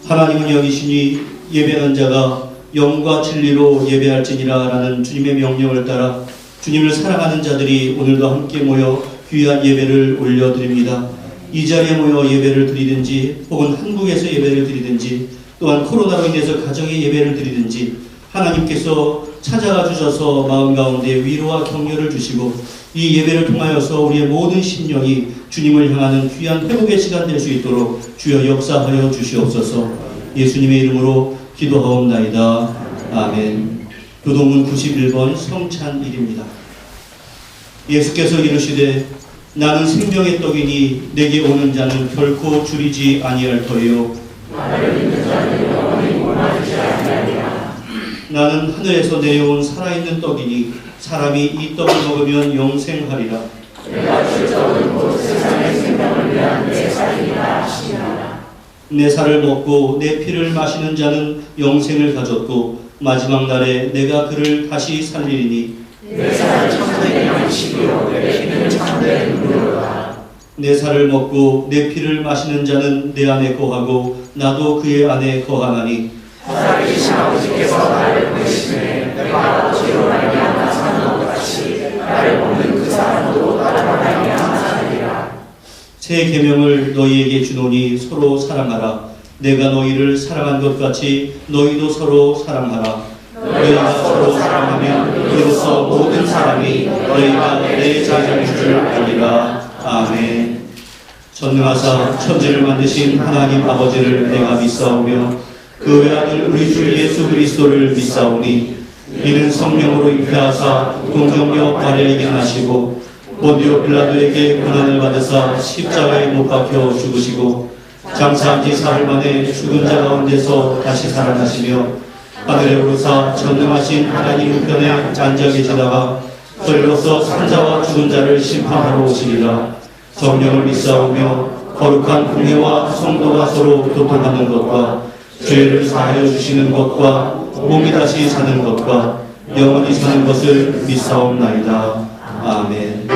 하나님은 여기시니 예배하는 자가 영과 진리로 예배할지니라 라는 주님의 명령을 따라 주님을 사랑하는 자들이 오늘도 함께 모여 귀한 예배를 올려드립니다. 이 자리에 모여 예배를 드리든지 혹은 한국에서 예배를 드리든지 또한 코로나로 인해서 가정의 예배를 드리든지 하나님께서 찾아가 주셔서 마음 가운데 위로와 격려를 주시고 이 예배를 통하여서 우리의 모든 심령이 주님을 향하는 귀한 회복의 시간 될 수 있도록 주여 역사하여 주시옵소서. 예수님의 이름으로 기도하옵나이다. 아멘. 교동문 91번 성찬일입니다. 예수께서 이르시되 나는 생명의 떡이니 내게 오는 자는 결코 줄이지 아니할 터이요 나는 하늘에서 내려온 살아있는 떡이니 사람이 이 떡을 먹으면 영생하리라. 내가 줄 떡은 곧 세상의 생명을 위한 내 살이라 하시니라. 내 살을 먹고 내 피를 마시는 자는 영생을 가졌고 마지막 날에 내가 그를 다시 살리리니 내 살은 참된 양식이요 내 피는 참된 물이로다. 내 살을 먹고 내 피를 마시는 자는 내 안에 거하고 나도 그의 안에 거하나니 살아계신 아버지께서 나를 보내시네 내가 아버지로 말미암아 사는 것 같이 나를 먹는 그 사람도 나로 말미암아 살리라. 새 계명을 너희에게 주노니 서로 사랑하라. 내가 너희를 사랑한 것 같이 너희도 서로 사랑하라. 너희가 서로 사랑하면 이로써 모든 사람이 너희가 내 자녀인 줄 알리라. 아멘. 전능하사 천지를 만드신 하나님 아버지를 내가 믿사오며 그 외아들 우리 주 예수 그리스도를 믿사오니 이는 성령으로 잉태하사 동정녀 마리아에게 나시고 본디오 빌라도에게 고난을 받으사 십자가에 못 박혀 죽으시고 장사한 지 사흘 만에 죽은 자 가운데서 다시 살아나시며 하늘에 오르사 전능하신 하나님 우편에 앉아 계시다가 저희로서 산자와 죽은 자를 심판하러 오시리라. 성령을 믿사오며 거룩한 공회와 성도가 서로 교통하는 것과 죄를 사하여 주시는 것과 몸이 다시 사는 것과 영원히 사는 것을 믿사옵나이다. 아멘.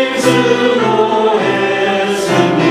힘쓰고 애쓰며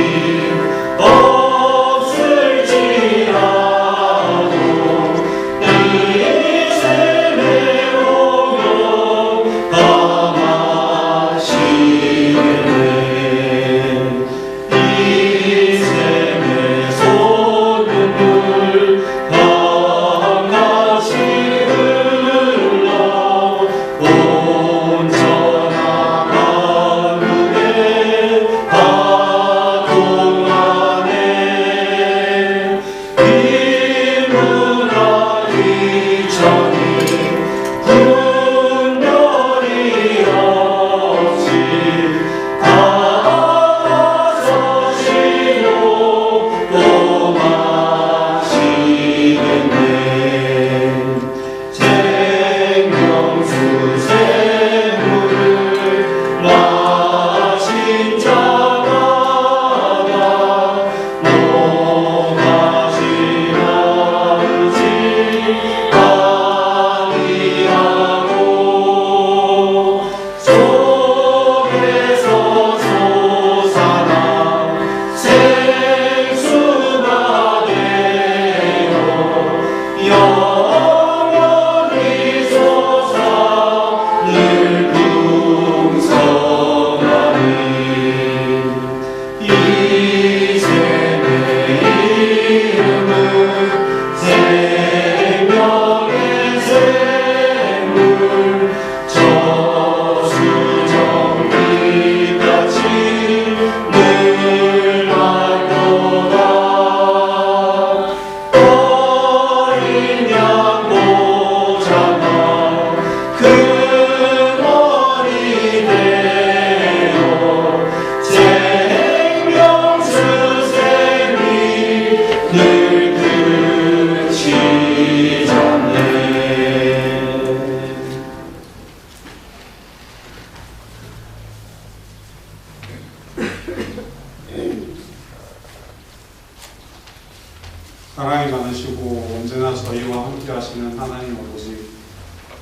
사랑이 많으시고 언제나 저희와 함께 하시는 하나님 아버지,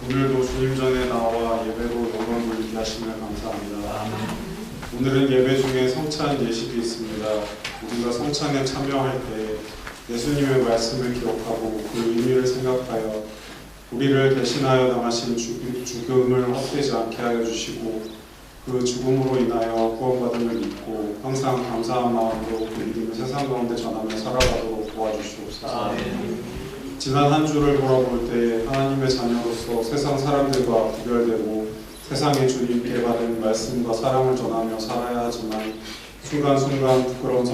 오늘도 주님 전에 나와 예배로 영광 돌리게 하시면 감사합니다. 오늘은 예배 중에 성찬 예식이 있습니다. 우리가 성찬에 참여할 때 예수님의 말씀을 기억하고 그 의미를 생각하여 우리를 대신하여 당하신 죽음을 헛되지 않게 하여 주시고 그 죽음으로 인하여 구원받음을 믿고 항상 감사한 마음으로 그 믿음을 세상 가운데 전하며 살아가도록 도와주시옵소서. 지난 한 주를 돌아볼 때 하나님의 자녀로서 세상 사람들과 구별되고 세상의 주님께 받은 말씀과 사랑을 전하며 살아야 하지만 순간순간 부끄러운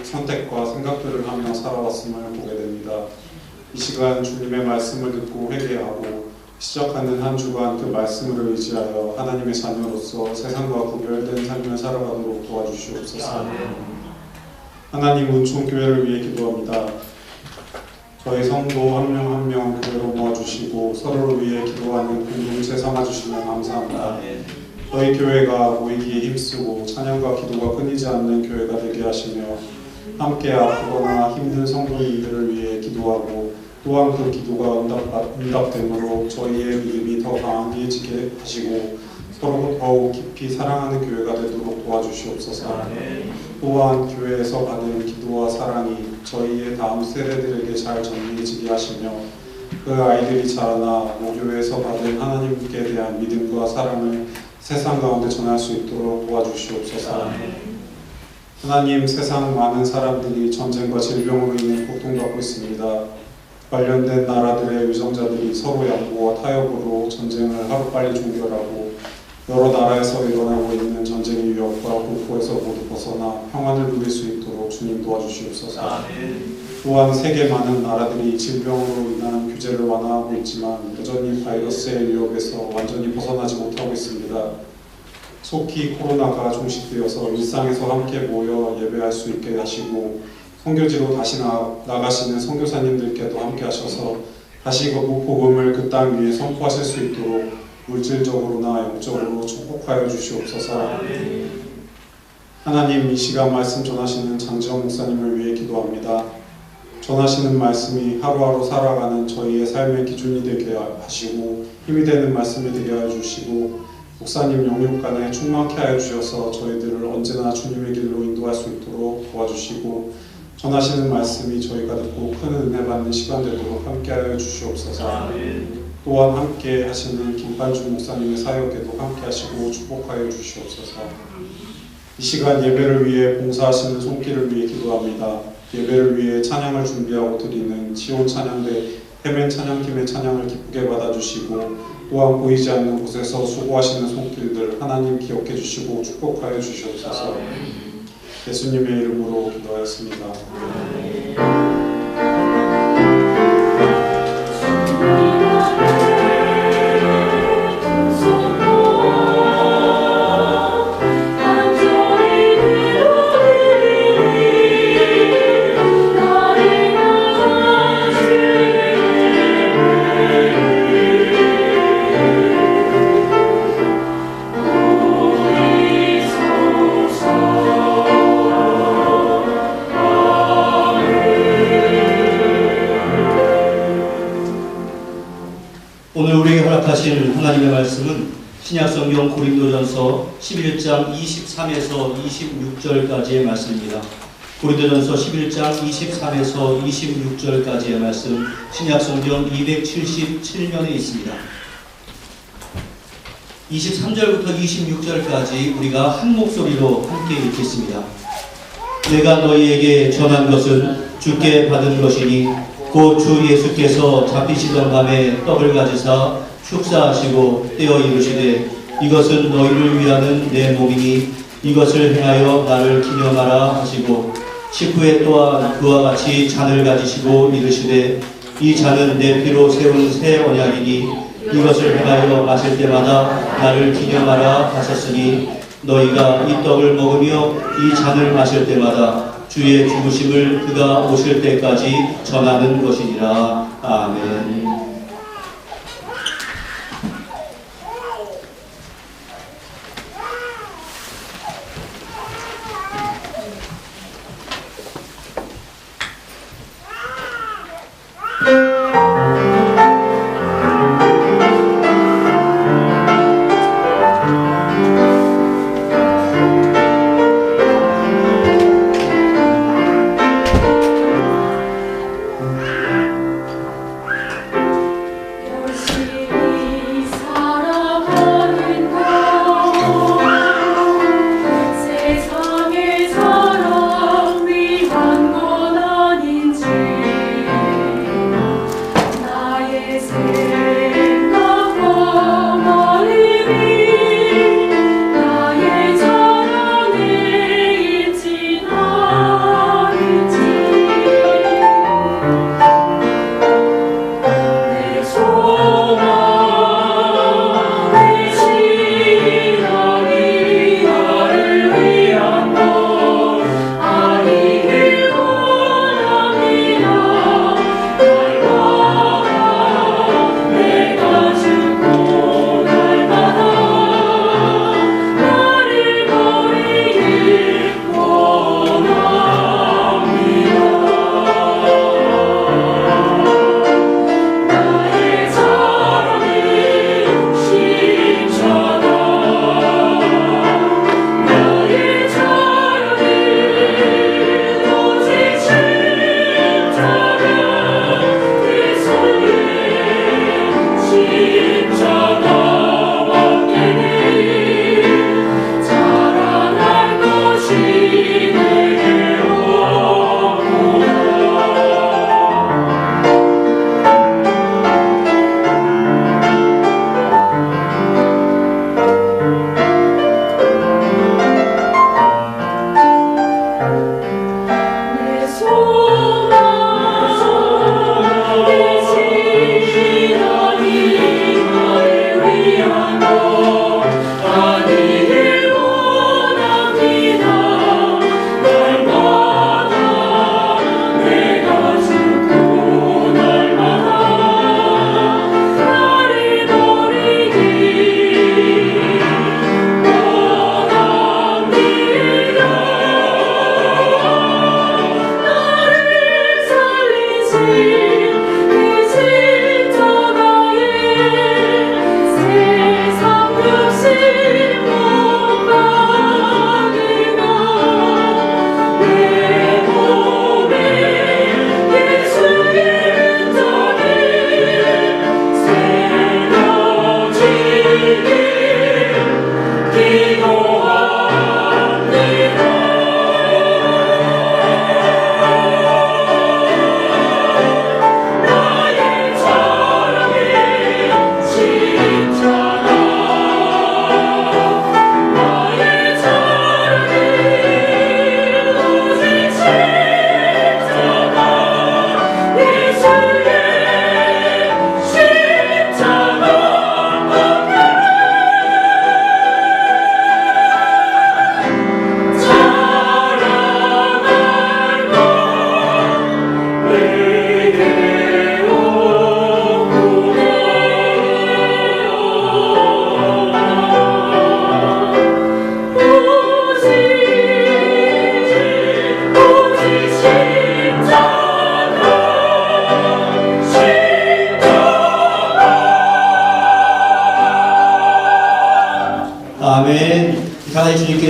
선택과 생각들을 하며 살아왔음을 보게 됩니다. 이 시간 주님의 말씀을 듣고 회개하고 시작하는 한 주간 그 말씀을 의지하여 하나님의 자녀로서 세상과 구별된 삶을 살아가도록 도와주시옵소서. 하나님 은총교회를 위해 기도합니다. 저희 성도 한 명 한 명 교회로 모아주시고 서로를 위해 기도하는 공동체 삼아주시면 감사합니다. 저희 교회가 모이기에 힘쓰고 찬양과 기도가 끊이지 않는 교회가 되게 하시며 함께 아프거나 힘든 성도님들을 위해 기도하고 또한 그 기도가 응답됨으로 저희의 믿음이 더 강해지게 하시고 서로 더욱 깊이 사랑하는 교회가 되도록 도와주시옵소서. 또한 교회에서 받은 기도와 사랑이 저희의 다음 세대들에게 잘 전해지게 하시며 그 아이들이 자라나 모교회에서 받은 하나님께 대한 믿음과 사랑을 세상 가운데 전할 수 있도록 도와주시옵소서. 하나님, 세상 많은 사람들이 전쟁과 질병으로 인해 고통받고 있습니다. 관련된 나라들의 위정자들이 서로 양보와 타협으로 전쟁을 하루빨리 종결하고 여러 나라에서 일어나고 있는 전쟁의 위협과 공포에서 모두 벗어나 평안을 누릴 수 있도록 주님 도와주시옵소서. 또한 세계 많은 나라들이 질병으로 인한 규제를 완화하고 있지만 여전히 바이러스의 위협에서 완전히 벗어나지 못하고 있습니다. 속히 코로나가 종식되어서 일상에서 함께 모여 예배할 수 있게 하시고 선교지로 다시 나가시는 선교사님들께도 함께 하셔서 다시 그 복음을 그 땅 위에 선포하실 수 있도록 물질적으로나 영적으로 축복하여 주시옵소서. 하나님, 이 시간 말씀 전하시는 장지영 목사님을 위해 기도합니다. 전하시는 말씀이 하루하루 살아가는 저희의 삶의 기준이 되게 하시고 힘이 되는 말씀이 되게 하여 주시고 목사님 영육간에 충만케 하여 주셔서 저희들을 언제나 주님의 길로 인도할 수 있도록 도와주시고 전하시는 말씀이 저희가 듣고 큰 은혜 받는 시간 되도록 함께 하여 주시옵소서. 또한 함께 하시는 김반중 목사님의 사역에도 함께 하시고 축복하여 주시옵소서. 이 시간 예배를 위해 봉사하시는 손길을 위해 기도합니다. 예배를 위해 찬양을 준비하고 드리는 지온 찬양대 해맨 찬양팀의 찬양을 기쁘게 받아주시고 또한 보이지 않는 곳에서 수고하시는 손길들 하나님 기억해 주시고 축복하여 주시옵소서. 예수님의 이름으로 기도하였습니다. 오늘 우리에게 허락하신 하나님의 말씀은 신약성경 고린도전서 11장 23에서 26절까지의 말씀입니다. 고린도전서 11장 23에서 26절까지의 말씀 신약성경 277면에 있습니다. 23절부터 26절까지 우리가 한 목소리로 함께 읽겠습니다. 내가 너희에게 전한 것은 주께 받은 것이니 곧 주 예수께서 잡히시던 밤에 떡을 가지사 축사하시고 떼어 이르시되 이것은 너희를 위하는 내 몸이니 이것을 행하여 나를 기념하라 하시고 식후에 또한 그와 같이 잔을 가지시고 이르시되 이 잔은 내 피로 세운 새 언약이니 이것을 행하여 마실 때마다 나를 기념하라 하셨으니 너희가 이 떡을 먹으며 이 잔을 마실 때마다 주의 죽으심을 그가 오실 때까지 전하는 것이니라. 아멘.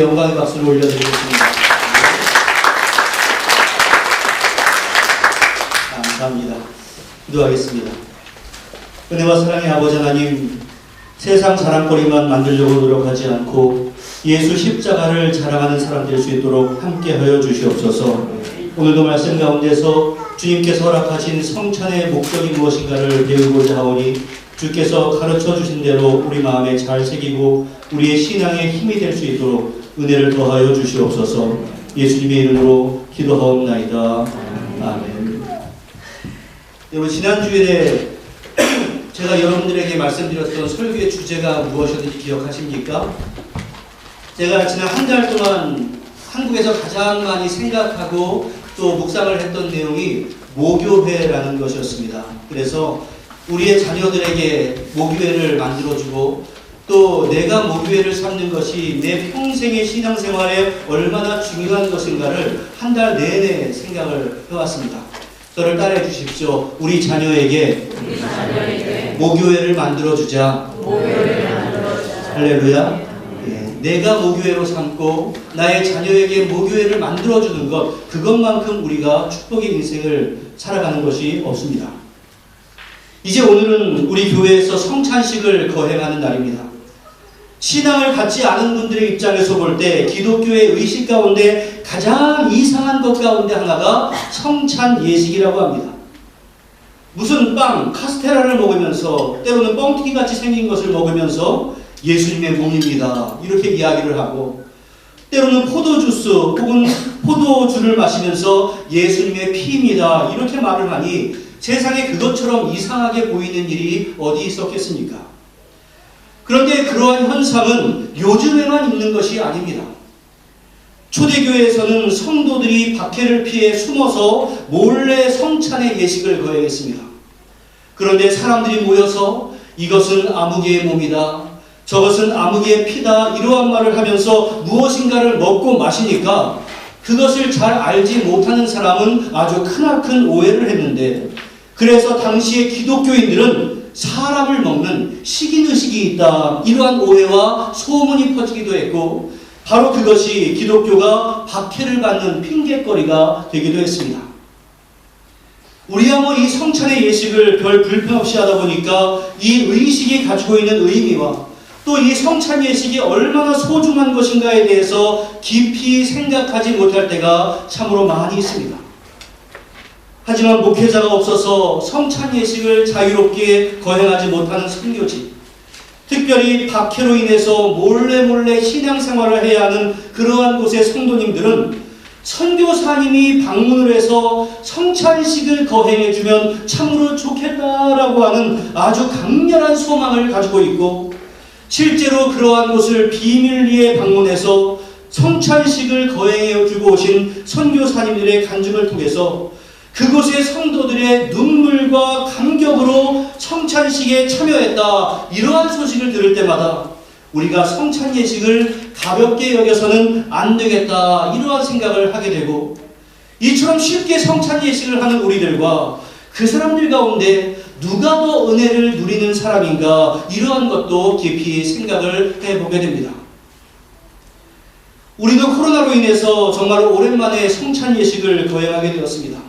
영광의 박수를 올려드리겠습니다. 감사합니다. 기도하겠습니다. 은혜와 사랑의 아버지 하나님, 세상 자랑거리만 만들려고 노력하지 않고 예수 십자가를 자랑하는 사람 될 수 있도록 함께하여 주시옵소서. 오늘도 말씀 가운데서 주님께서 허락하신 성찬의 목적이 무엇인가를 배우고자 하오니 주께서 가르쳐 주신 대로 우리 마음에 잘 새기고 우리의 신앙의 힘이 될 수 있도록 은혜를 더하여 주시옵소서. 예수님의 이름으로 기도하옵나이다. 아멘. 여러분, 지난주에 제가 여러분들에게 말씀드렸던 설교의 주제가 무엇이었는지 기억하십니까? 제가 지난 한 달 동안 한국에서 가장 많이 생각하고 또 묵상을 했던 내용이 모교회라는 것이었습니다. 그래서 우리의 자녀들에게 모교회를 만들어주고 또 내가 모교회를 삼는 것이 내 평생의 신앙생활에 얼마나 중요한 것인가를 한 달 내내 생각을 해왔습니다. 저를 따라해 주십시오. 우리 자녀에게 모교회를 만들어주자. 할렐루야. 내가 모교회로 삼고 나의 자녀에게 모교회를 만들어주는 것, 그것만큼 우리가 축복의 인생을 살아가는 것이 없습니다. 이제 오늘은 우리 교회에서 성찬식을 거행하는 날입니다. 신앙을 갖지 않은 분들의 입장에서 볼 때 기독교의 의식 가운데 가장 이상한 것 가운데 하나가 성찬 예식이라고 합니다. 무슨 빵, 카스테라를 먹으면서 때로는 뻥튀기 같이 생긴 것을 먹으면서 예수님의 몸입니다 이렇게 이야기를 하고, 때로는 포도주스 혹은 포도주를 마시면서 예수님의 피입니다 이렇게 말을 하니 세상에 그것처럼 이상하게 보이는 일이 어디 있었겠습니까? 그런데 그러한 현상은 요즘에만 있는 것이 아닙니다. 초대교회에서는 성도들이 박해를 피해 숨어서 몰래 성찬의 예식을 거행했습니다. 그런데 사람들이 모여서 이것은 아무개의 몸이다, 저것은 아무개의 피다 이러한 말을 하면서 무엇인가를 먹고 마시니까 그것을 잘 알지 못하는 사람은 아주 크나큰 오해를 했는데, 그래서 당시의 기독교인들은 사람을 먹는 식인의식이 있다 이러한 오해와 소문이 퍼지기도 했고, 바로 그것이 기독교가 박해를 받는 핑계거리가 되기도 했습니다. 우리야 이 성찬의 예식을 별 불편 없이 하다 보니까 이 의식이 가지고 있는 의미와 또 이 성찬 예식이 얼마나 소중한 것인가에 대해서 깊이 생각하지 못할 때가 참으로 많이 있습니다. 하지만 목회자가 없어서 성찬 예식을 자유롭게 거행하지 못하는 선교지, 특별히 박해로 인해서 몰래 신앙생활을 해야 하는 그러한 곳의 성도님들은 선교사님이 방문을 해서 성찬식을 거행해주면 참으로 좋겠다라고 하는 아주 강렬한 소망을 가지고 있고, 실제로 그러한 곳을 비밀리에 방문해서 성찬식을 거행해주고 오신 선교사님들의 간증을 통해서 그곳의 성도들의 눈물과 감격으로 성찬식에 참여했다 이러한 소식을 들을 때마다 우리가 성찬 예식을 가볍게 여겨서는 안 되겠다 이러한 생각을 하게 되고, 이처럼 쉽게 성찬 예식을 하는 우리들과 그 사람들 가운데 누가 더 은혜를 누리는 사람인가 이러한 것도 깊이 생각을 해보게 됩니다. 우리도 코로나로 인해서 정말 오랜만에 성찬 예식을 거행하게 되었습니다.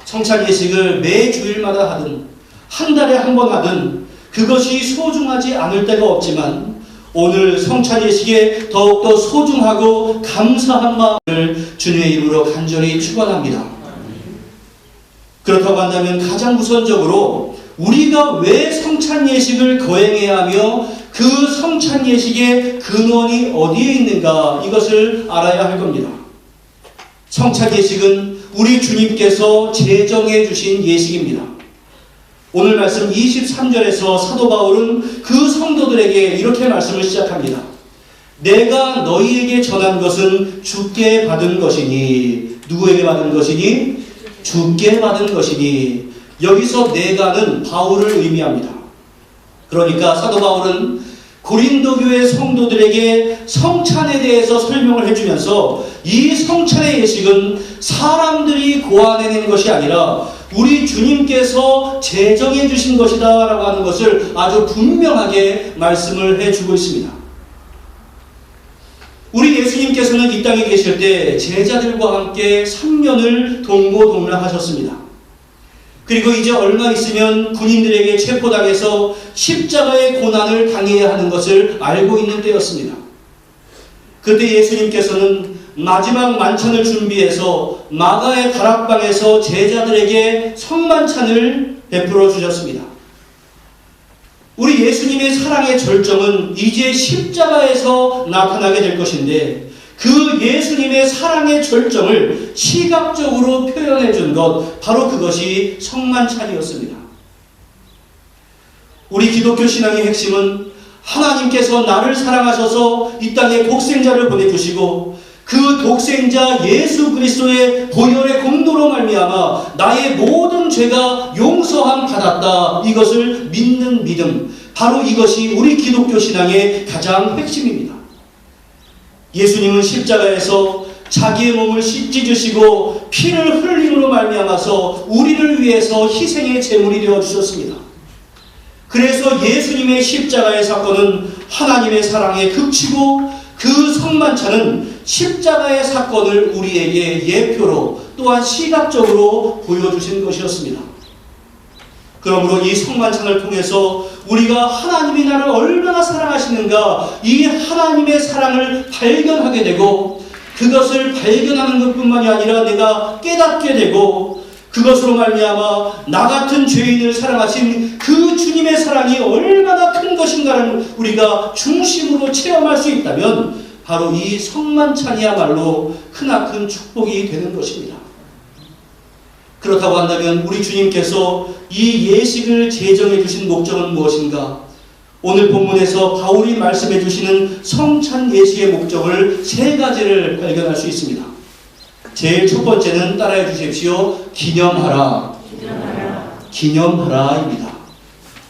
성찬 예식을 매 주일마다 하든 한 달에 한 번 하든 그것이 소중하지 않을 때가 없지만 오늘 성찬 예식에 더욱더 소중하고 감사한 마음을 주님의 이름으로 간절히 축원합니다. 그렇다고 한다면 가장 우선적으로 우리가 왜 성찬 예식을 거행해야 하며 그 성찬 예식의 근원이 어디에 있는가 이것을 알아야 할 겁니다. 성찬 예식은 우리 주님께서 제정해 주신 예식입니다. 오늘 말씀 23절에서 사도 바울은 그 성도들에게 이렇게 말씀을 시작합니다. 내가 너희에게 전한 것은 주께 받은 것이니, 누구에게 받은 것이니? 주께 받은 것이니. 여기서 내가는 바울을 의미합니다. 그러니까 사도 바울은 고린도 교회 성도들에게 성찬에 대해서 설명을 해주면서 이 성찬의 예식은 사람들이 고안해낸 것이 아니라 우리 주님께서 제정해 주신 것이다 라고 하는 것을 아주 분명하게 말씀을 해주고 있습니다. 우리 예수님께서는 이 땅에 계실 때 제자들과 함께 3년을 동고동락하셨습니다. 그리고 이제 얼마 있으면 군인들에게 체포당해서 십자가의 고난을 당해야 하는 것을 알고 있는 때였습니다. 그때 예수님께서는 마지막 만찬을 준비해서 마가의 다락방에서 제자들에게 성만찬을 베풀어 주셨습니다. 우리 예수님의 사랑의 절정은 이제 십자가에서 나타나게 될 것인데, 그 예수님의 사랑의 절정을 시각적으로 표현해 준 것, 바로 그것이 성만찬이었습니다. 우리 기독교 신앙의 핵심은 하나님께서 나를 사랑하셔서 이 땅에 독생자를 보내주시고, 그 독생자 예수 그리스도의 보혈의 공로로 말미암아 나의 모든 죄가 용서함 받았다, 이것을 믿는 믿음, 바로 이것이 우리 기독교 신앙의 가장 핵심입니다. 예수님은 십자가에서 자기의 몸을 찢으시고 피를 흘림으로 말미암아서 우리를 위해서 희생의 제물이 되어 주셨습니다. 그래서 예수님의 십자가의 사건은 하나님의 사랑의 극치고, 그 성만찬은 십자가의 사건을 우리에게 예표로 또한 시각적으로 보여주신 것이었습니다. 그러므로 이 성만찬을 통해서 우리가 하나님이 나를 얼마나 사랑하시는가, 이 하나님의 사랑을 발견하게 되고, 그것을 발견하는 것뿐만이 아니라 내가 깨닫게 되고, 그것으로 말미암아 나 같은 죄인을 사랑하신 그 주님의 사랑이 얼마나 큰 것인가를 우리가 중심으로 체험할 수 있다면, 바로 이 성만찬이야말로 크나큰 축복이 되는 것입니다. 그렇다고 한다면 우리 주님께서 이 예식을 제정해 주신 목적은 무엇인가? 오늘 본문에서 바울이 말씀해 주시는 성찬 예식의 목적을 세 가지를 발견할 수 있습니다. 제일 첫 번째는 따라해 주십시오. 기념하라. 기념하라입니다.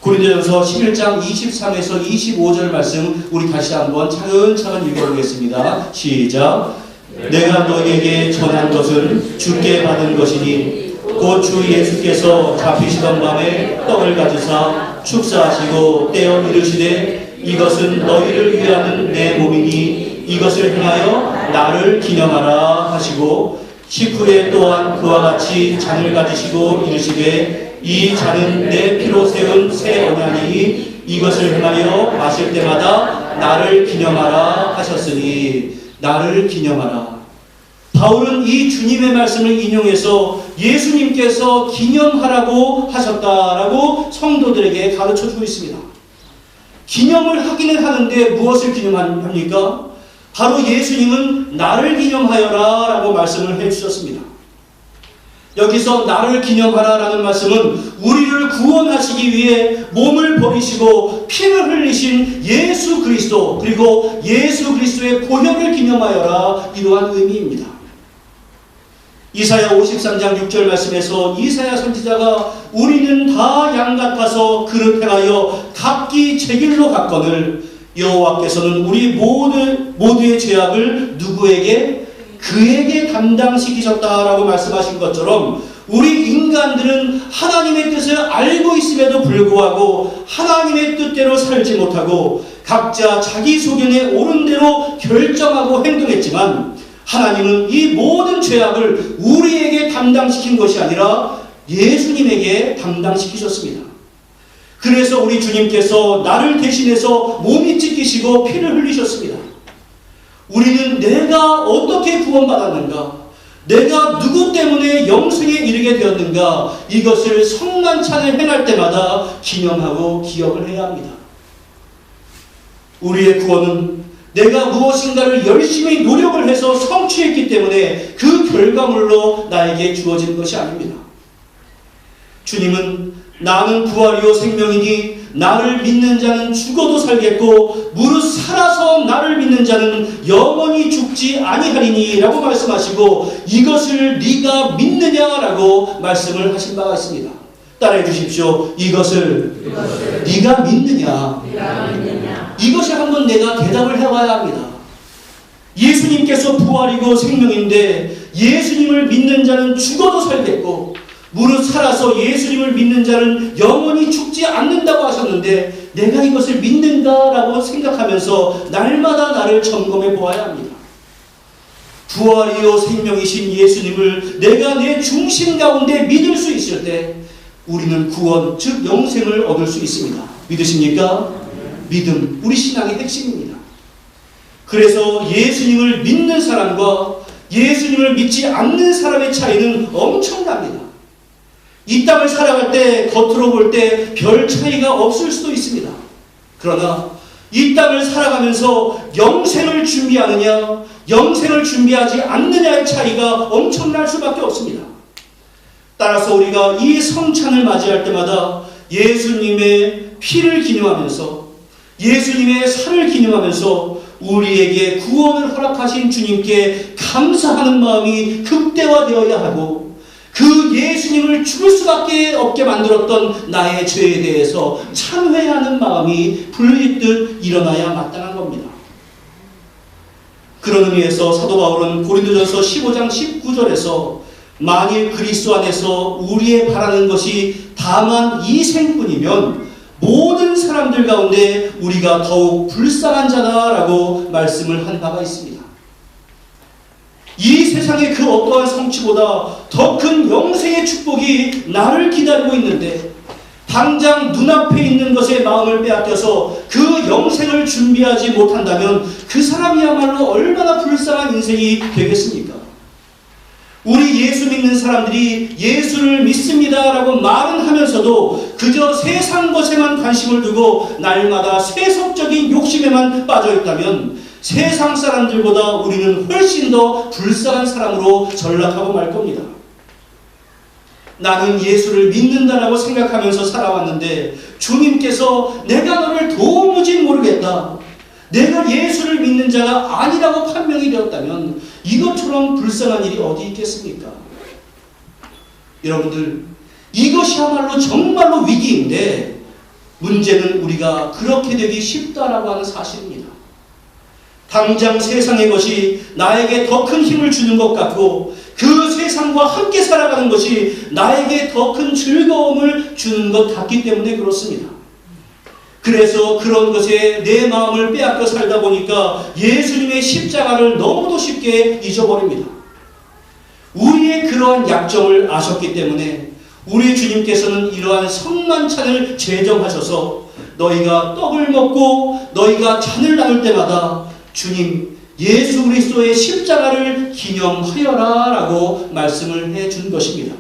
고린도전서 11장 23에서 25절 말씀 우리 다시 한번 차근차근 읽어보겠습니다. 시작. 내가 너에게 전한 것은 주께 받은 것이니 곧 주 예수께서 잡히시던 밤에 떡을 가지사 축사하시고 떼어 이르시되 이것은 너희를 위하는 내 몸이니 이것을 행하여 나를 기념하라 하시고, 식후에 또한 그와 같이 잔을 가지시고 이르시되 이 잔은 내 피로 세운 새 언약이니 이것을 행하여 마실 때마다 나를 기념하라 하셨으니, 나를 기념하라. 바울은 이 주님의 말씀을 인용해서 예수님께서 기념하라고 하셨다라고 성도들에게 가르쳐주고 있습니다. 기념을 하기는 하는데 무엇을 기념합니까? 바로 예수님은 나를 기념하여라 라고 말씀을 해주셨습니다. 여기서 나를 기념하라 라는 말씀은 우리를 구원하시기 위해 몸을 버리시고 피를 흘리신 예수 그리스도, 그리고 예수 그리스도의 보혈을 기념하여라, 이러한 의미입니다. 이사야 53장 6절 말씀에서 이사야 선지자가 우리는 다 양 같아서 그릇 행하여 각기 제 길로 갔거늘 여호와께서는 우리 모두의 죄악을 누구에게? 그에게 담당시키셨다라고 말씀하신 것처럼, 우리 인간들은 하나님의 뜻을 알고 있음에도 불구하고 하나님의 뜻대로 살지 못하고 각자 자기 소견에 옳은 대로 결정하고 행동했지만, 하나님은 이 모든 죄악을 우리에게 담당시킨 것이 아니라 예수님에게 담당시키셨습니다. 그래서 우리 주님께서 나를 대신해서 몸이 찢기시고 피를 흘리셨습니다. 우리는 내가 어떻게 구원받았는가, 내가 누구 때문에 영생에 이르게 되었는가, 이것을 성만찬을 행할 때마다 기념하고 기억을 해야 합니다. 우리의 구원은 내가 무엇인가를 열심히 노력을 해서 성취했기 때문에 그 결과물로 나에게 주어진 것이 아닙니다. 주님은 나는 부활이요 생명이니 나를 믿는 자는 죽어도 살겠고 무릇 살아서 나를 믿는 자는 영원히 죽지 아니하리니 라고 말씀하시고, 이것을 네가 믿느냐라고 말씀을 하신 바가 있습니다. 따라해 주십시오. 이것을 네가 믿느냐. 이것이 한번 내가 대답을 해봐야 합니다. 예수님께서 부활이고 생명인데 예수님을 믿는 자는 죽어도 살겠고 무릇 살아서 예수님을 믿는 자는 영원히 죽지 않는다고 하셨는데, 내가 이것을 믿는가라고 생각하면서 날마다 나를 점검해 보아야 합니다. 부활이요 생명이신 예수님을 내가 내 중심 가운데 믿을 수 있을 때 우리는 구원, 즉 영생을 얻을 수 있습니다. 믿으십니까? 믿음, 우리 신앙의 핵심입니다. 그래서 예수님을 믿는 사람과 예수님을 믿지 않는 사람의 차이는 엄청납니다. 이 땅을 살아갈 때 겉으로 볼 때 별 차이가 없을 수도 있습니다. 그러나 이 땅을 살아가면서 영생을 준비하느냐, 영생을 준비하지 않느냐의 차이가 엄청날 수밖에 없습니다. 따라서 우리가 이 성찬을 맞이할 때마다 예수님의 피를 기념하면서, 예수님의 살을 기념하면서 우리에게 구원을 허락하신 주님께 감사하는 마음이 극대화되어야 하고, 그 예수님을 죽을 수밖에 없게 만들었던 나의 죄에 대해서 참회하는 마음이 불의듯 일어나야 마땅한 겁니다. 그런 의미에서 사도 바울은 고린도전서 15장 19절에서 만일 그리스도 안에서 우리의 바라는 것이 다만 이 생뿐이면 모든 사람들 가운데 우리가 더욱 불쌍한 자다라고 말씀을 한 바가 있습니다. 이 세상의 그 어떠한 성취보다 더 큰 영생의 축복이 나를 기다리고 있는데 당장 눈앞에 있는 것에 마음을 빼앗겨서 그 영생을 준비하지 못한다면 그 사람이야말로 얼마나 불쌍한 인생이 되겠습니까? 우리 예수 믿는 사람들이 예수를 믿습니다라고 말은 하면서도 그저 세상 것에만 관심을 두고 날마다 세속적인 욕심에만 빠져있다면 세상 사람들보다 우리는 훨씬 더 불쌍한 사람으로 전락하고 말 겁니다. 나는 예수를 믿는다라고 생각하면서 살아왔는데 주님께서 내가 너를 도무지 모르겠다, 내가 예수를 믿는 자가 아니라고 판명이 되었다면 이것처럼 불쌍한 일이 어디 있겠습니까? 여러분들, 이것이야말로 정말로 위기인데 문제는 우리가 그렇게 되기 쉽다라고 하는 사실입니다. 당장 세상의 것이 나에게 더 큰 힘을 주는 것 같고 그 세상과 함께 살아가는 것이 나에게 더 큰 즐거움을 주는 것 같기 때문에 그렇습니다. 그래서 그런 것에 내 마음을 빼앗겨 살다 보니까 예수님의 십자가를 너무도 쉽게 잊어버립니다. 우리의 그러한 약점을 아셨기 때문에 우리 주님께서는 이러한 성만찬을 제정하셔서 너희가 떡을 먹고 너희가 잔을 나눌 때마다 주님 예수 그리스도의 십자가를 기념하여라 라고 말씀을 해준 것입니다.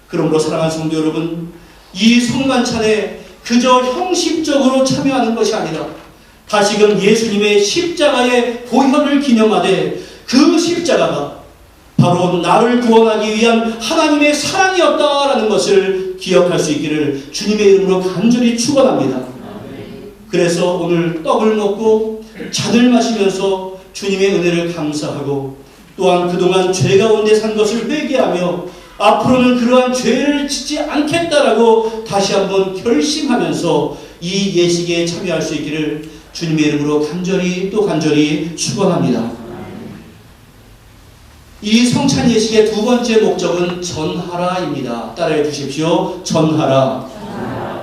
그러므로 사랑하는 성도 여러분, 이 성만찬에 그저 형식적으로 참여하는 것이 아니라 다시금 예수님의 십자가의 보혈을 기념하되 그 십자가가 바로 나를 구원하기 위한 하나님의 사랑이었다라는 것을 기억할 수 있기를 주님의 이름으로 간절히 축원합니다. 그래서 오늘 떡을 먹고 잔을 마시면서 주님의 은혜를 감사하고 또한 그동안 죄 가운데 산 것을 회개하며 앞으로는 그러한 죄를 짓지 않겠다라고 다시 한번 결심하면서 이 예식에 참여할 수 있기를 주님의 이름으로 간절히 또 간절히 축원합니다. 이 성찬 예식의 두 번째 목적은 전하라입니다. 따라해 주십시오. 전하라.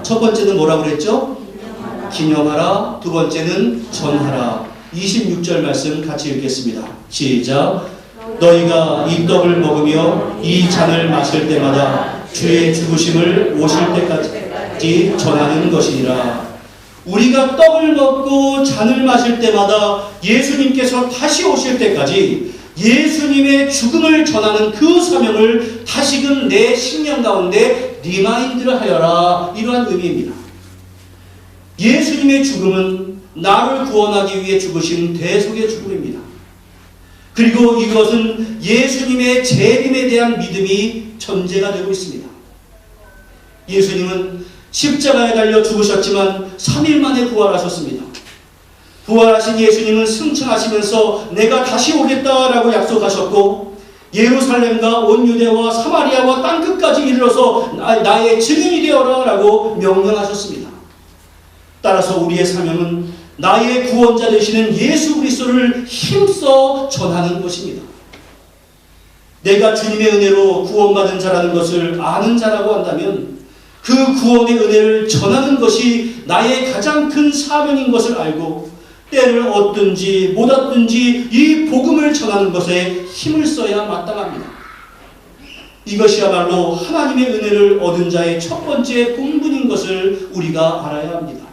첫 번째는 뭐라고 그랬죠? 기념하라. 두 번째는 전하라. 26절 말씀 같이 읽겠습니다. 시작. 너희가 이 떡을 먹으며 이 잔을 마실 때마다 주의 죽으심을 오실 때까지 전하는 것이니라. 우리가 떡을 먹고 잔을 마실 때마다 예수님께서 다시 오실 때까지 예수님의 죽음을 전하는 그 사명을 다시금 내 신령 가운데 리마인드를 하여라. 이러한 의미입니다. 예수님의 죽음은 나를 구원하기 위해 죽으신 대속의 죽음입니다. 그리고 이것은 예수님의 재림에 대한 믿음이 전제가 되고 있습니다. 예수님은 십자가에 달려 죽으셨지만 3일 만에 부활하셨습니다. 부활하신 예수님은 승천하시면서 내가 다시 오겠다라고 약속하셨고 예루살렘과 온 유대와 사마리아와 땅끝까지 이르러서 나의 증인이 되어라 라고 명령하셨습니다. 따라서 우리의 사명은 나의 구원자 되시는 예수 그리스도를 힘써 전하는 것입니다. 내가 주님의 은혜로 구원받은 자라는 것을 아는 자라고 한다면 그 구원의 은혜를 전하는 것이 나의 가장 큰 사명인 것을 알고 때를 얻든지 못 얻든지 이 복음을 전하는 것에 힘을 써야 마땅합니다. 이것이야말로 하나님의 은혜를 얻은 자의 첫 번째 본분인 것을 우리가 알아야 합니다.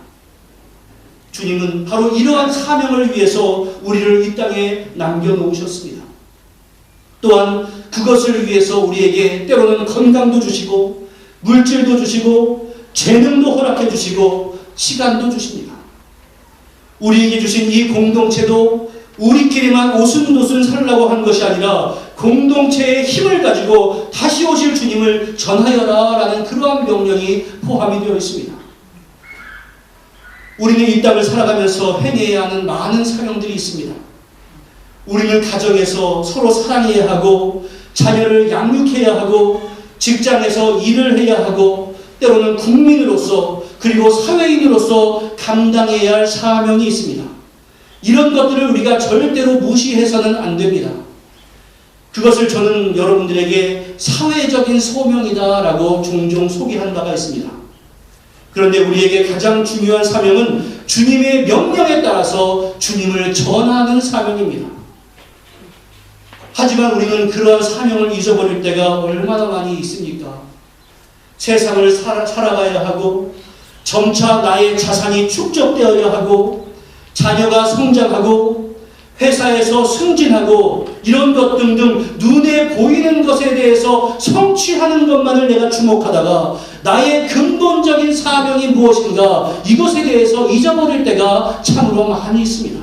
주님은 바로 이러한 사명을 위해서 우리를 이 땅에 남겨놓으셨습니다. 또한 그것을 위해서 우리에게 때로는 건강도 주시고 물질도 주시고 재능도 허락해 주시고 시간도 주십니다. 우리에게 주신 이 공동체도 우리끼리만 오순도순 살라고 한 것이 아니라 공동체의 힘을 가지고 다시 오실 주님을 전하여라 라는 그러한 명령이 포함이 되어 있습니다. 우리는 이 땅을 살아가면서 행해야 하는 많은 사명들이 있습니다. 우리는 가정에서 서로 사랑해야 하고 자녀를 양육해야 하고 직장에서 일을 해야 하고 때로는 국민으로서 그리고 사회인으로서 감당해야 할 사명이 있습니다. 이런 것들을 우리가 절대로 무시해서는 안 됩니다. 그것을 저는 여러분들에게 사회적인 소명이다라고 종종 소개한 바가 있습니다. 그런데 우리에게 가장 중요한 사명은 주님의 명령에 따라서 주님을 전하는 사명입니다. 하지만 우리는 그러한 사명을 잊어버릴 때가 얼마나 많이 있습니까? 세상을 살아가야 하고 점차 나의 자산이 축적되어야 하고 자녀가 성장하고 회사에서 승진하고 이런 것 등등 눈에 보이는 것에 대해서 성취하는 것만을 내가 주목하다가 나의 근본적인 사명이 무엇인가 이것에 대해서 잊어버릴 때가 참으로 많이 있습니다.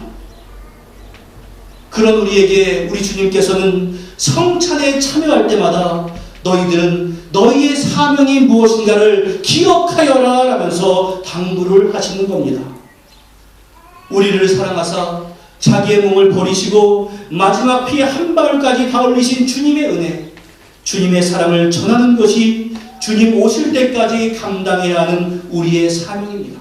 그런 우리에게 우리 주님께서는 성찬에 참여할 때마다 너희들은 너희의 사명이 무엇인가를 기억하여라 라면서 당부를 하시는 겁니다. 우리를 사랑하사 자기의 몸을 버리시고 마지막 피 한 방울까지 다 흘리신 주님의 은혜, 주님의 사랑을 전하는 것이 주님 오실 때까지 감당해야 하는 우리의 사명입니다.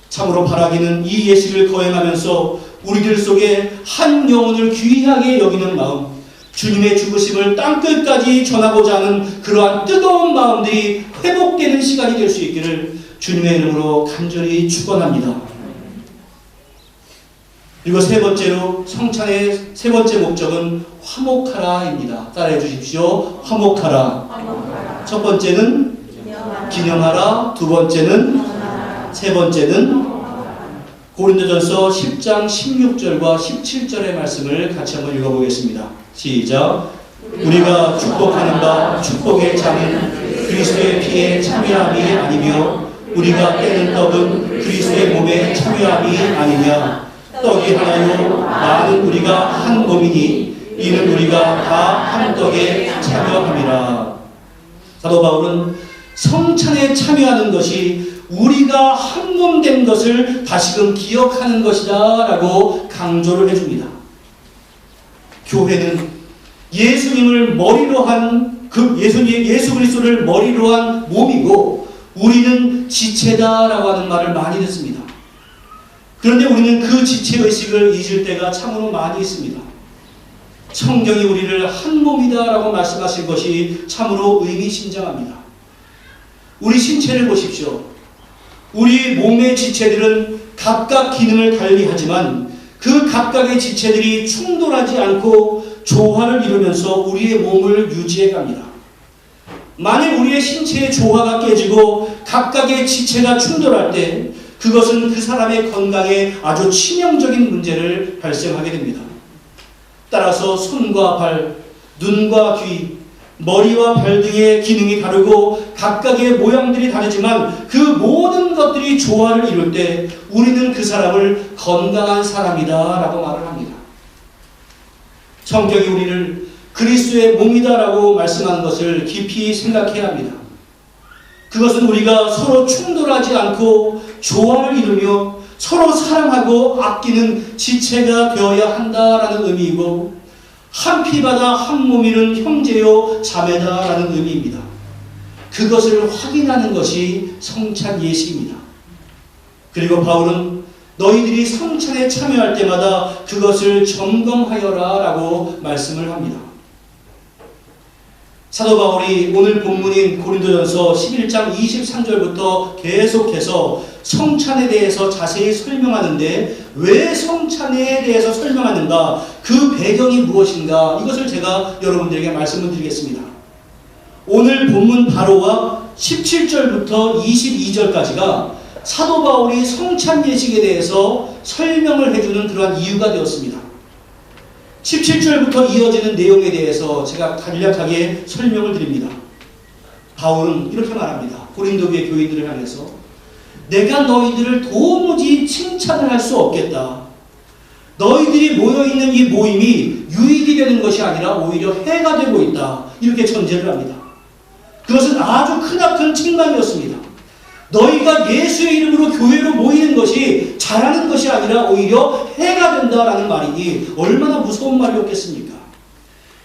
참으로 바라기는 이 예식을 거행하면서 우리들 속에 한 영혼을 귀하게 여기는 마음, 주님의 죽으심을 땅끝까지 전하고자 하는 그러한 뜨거운 마음들이 회복되는 시간이 될 수 있기를 주님의 이름으로 간절히 축원합니다. 그리고 세 번째로 성찬의 세 번째 목적은 화목하라입니다. 따라해 주십시오. 화목하라. 첫 번째는 기념하라. 두 번째는 세 번째는 고린도전서 10장 16절과 17절의 말씀을 같이 한번 읽어보겠습니다. 시작. 우리가 축복하는 바 축복의 장은 그리스도의 피에 참여함이 아니며 우리가 떼는 떡은 그리스도의 몸에 참여함이 아니냐. 떡이 하나요 많은 우리가 한 몸이니 이는 우리가 다 한 떡에 참여함이라. 사도 바울은 성찬에 참여하는 것이 우리가 한 몸 된 것을 다시금 기억하는 것이다 라고 강조를 해줍니다. 교회는 예수님을 머리로 한 예수 그리스도를 머리로 한 몸이고 우리는 지체다라고 하는 말을 많이 듣습니다. 그런데 우리는 그 지체의식을 잊을 때가 참으로 많이 있습니다. 성경이 우리를 한 몸이다라고 말씀하신 것이 참으로 의미심장합니다. 우리 신체를 보십시오. 우리 몸의 지체들은 각각 기능을 달리하지만 그 각각의 지체들이 충돌하지 않고 조화를 이루면서 우리의 몸을 유지해 갑니다. 만일 우리의 신체의 조화가 깨지고 각각의 지체가 충돌할 때 그것은 그 사람의 건강에 아주 치명적인 문제를 발생하게 됩니다. 따라서 손과 발, 눈과 귀, 머리와 발 등의 기능이 다르고 각각의 모양들이 다르지만 그 모든 것들이 조화를 이룰 때 우리는 그 사람을 건강한 사람이다 라고 말을 합니다. 성경이 우리를 그리스도의 몸이다 라고 말씀하는 것을 깊이 생각해야 합니다. 그것은 우리가 서로 충돌하지 않고 조화를 이루며 서로 사랑하고 아끼는 지체가 되어야 한다라는 의미이고 한 피바다 한 몸이는 형제요 자매다라는 의미입니다. 그것을 확인하는 것이 성찬 예식입니다. 그리고 바울은 너희들이 성찬에 참여할 때마다 그것을 점검하여라 라고 말씀을 합니다. 사도 바울이 오늘 본문인 고린도전서 11장 23절부터 계속해서 성찬에 대해서 자세히 설명하는데, 왜 성찬에 대해서 설명하는가, 그 배경이 무엇인가, 이것을 제가 여러분들에게 말씀을 드리겠습니다. 오늘 본문 바로와 17절부터 22절까지가 사도 바울이 성찬 예식에 대해서 설명을 해주는 그러한 이유가 되었습니다. 17절부터 이어지는 내용에 대해서 제가 간략하게 설명을 드립니다. 바울은 이렇게 말합니다. 고린도교의 교인들을 향해서 내가 너희들을 도무지 칭찬을 할 수 없겠다. 너희들이 모여있는 이 모임이 유익이 되는 것이 아니라 오히려 해가 되고 있다. 이렇게 전제를 합니다. 그것은 아주 크나큰 책망이었습니다. 너희가 예수의 이름으로 교회로 모이는 것이 잘하는 것이 아니라 오히려 해가 된다라는 말이니 얼마나 무서운 말이었겠습니까?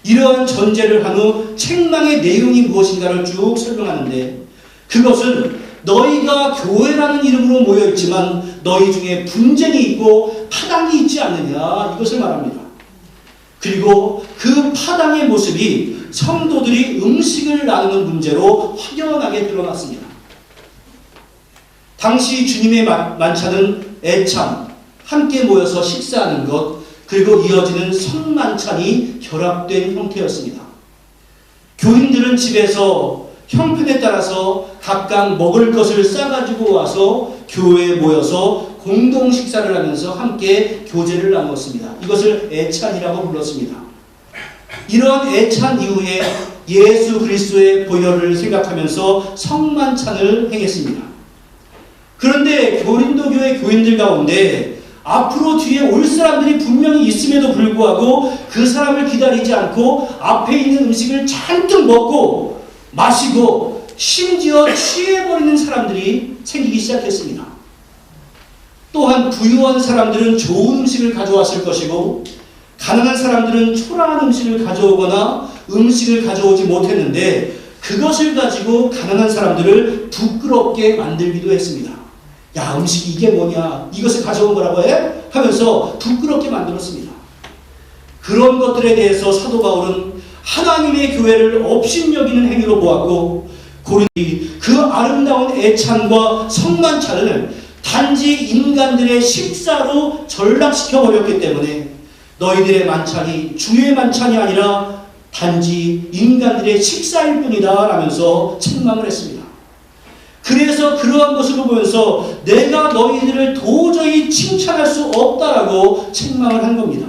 이러한 전제를 한 후 책망의 내용이 무엇인가를 쭉 설명하는데, 그것은 너희가 교회라는 이름으로 모여있지만 너희 중에 분쟁이 있고 파당이 있지 않느냐, 이것을 말합니다. 그리고 그 파당의 모습이 성도들이 음식을 나누는 문제로 확연하게 드러났습니다. 당시 주님의 만찬은 애참, 함께 모여서 식사하는 것, 그리고 이어지는 성만찬이 결합된 형태였습니다. 교인들은 집에서 형편에 따라서 각각 먹을 것을 싸가지고 와서 교회에 모여서 공동 식사를 하면서 함께 교제를 나누었습니다. 이것을 애찬이라고 불렀습니다. 이러한 애찬 이후에 예수 그리스도의 보혈을 생각하면서 성만찬을 행했습니다. 그런데 고린도 교회 교인들 가운데 앞으로 뒤에 올 사람들이 분명히 있음에도 불구하고 그 사람을 기다리지 않고 앞에 있는 음식을 잔뜩 먹고 마시고 심지어 취해버리는 사람들이 생기기 시작했습니다. 또한 부유한 사람들은 좋은 음식을 가져왔을 것이고, 가난한 사람들은 초라한 음식을 가져오거나 음식을 가져오지 못했는데, 그것을 가지고 가난한 사람들을 부끄럽게 만들기도 했습니다. 야, 음식이 이게 뭐냐, 이것을 가져온 거라고 해? 하면서 부끄럽게 만들었습니다. 그런 것들에 대해서 사도 바울은 하나님의 교회를 업신여기는 행위로 보았고, 고린도이 그 아름다운 애찬과 성만찬을 단지 인간들의 식사로 전락시켜 버렸기 때문에 너희들의 만찬이 주의 만찬이 아니라 단지 인간들의 식사일 뿐이다 라면서 책망을 했습니다. 그래서 그러한 모습을 보면서 내가 너희들을 도저히 칭찬할 수 없다라고 책망을 한 겁니다.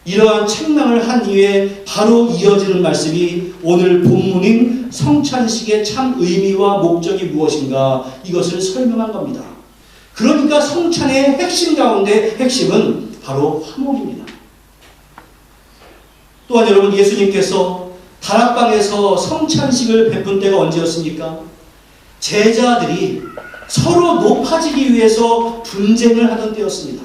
이러한 책망을 한 이후에 바로 이어지는 말씀이 오늘 본문인 성찬식의 참 의미와 목적이 무엇인가, 이것을 설명한 겁니다. 그러니까 성찬의 핵심 가운데 핵심은 바로 화목입니다. 또한 여러분, 예수님께서 다락방에서 성찬식을 베푼 때가 언제였습니까? 제자들이 서로 높아지기 위해서 분쟁을 하던 때였습니다.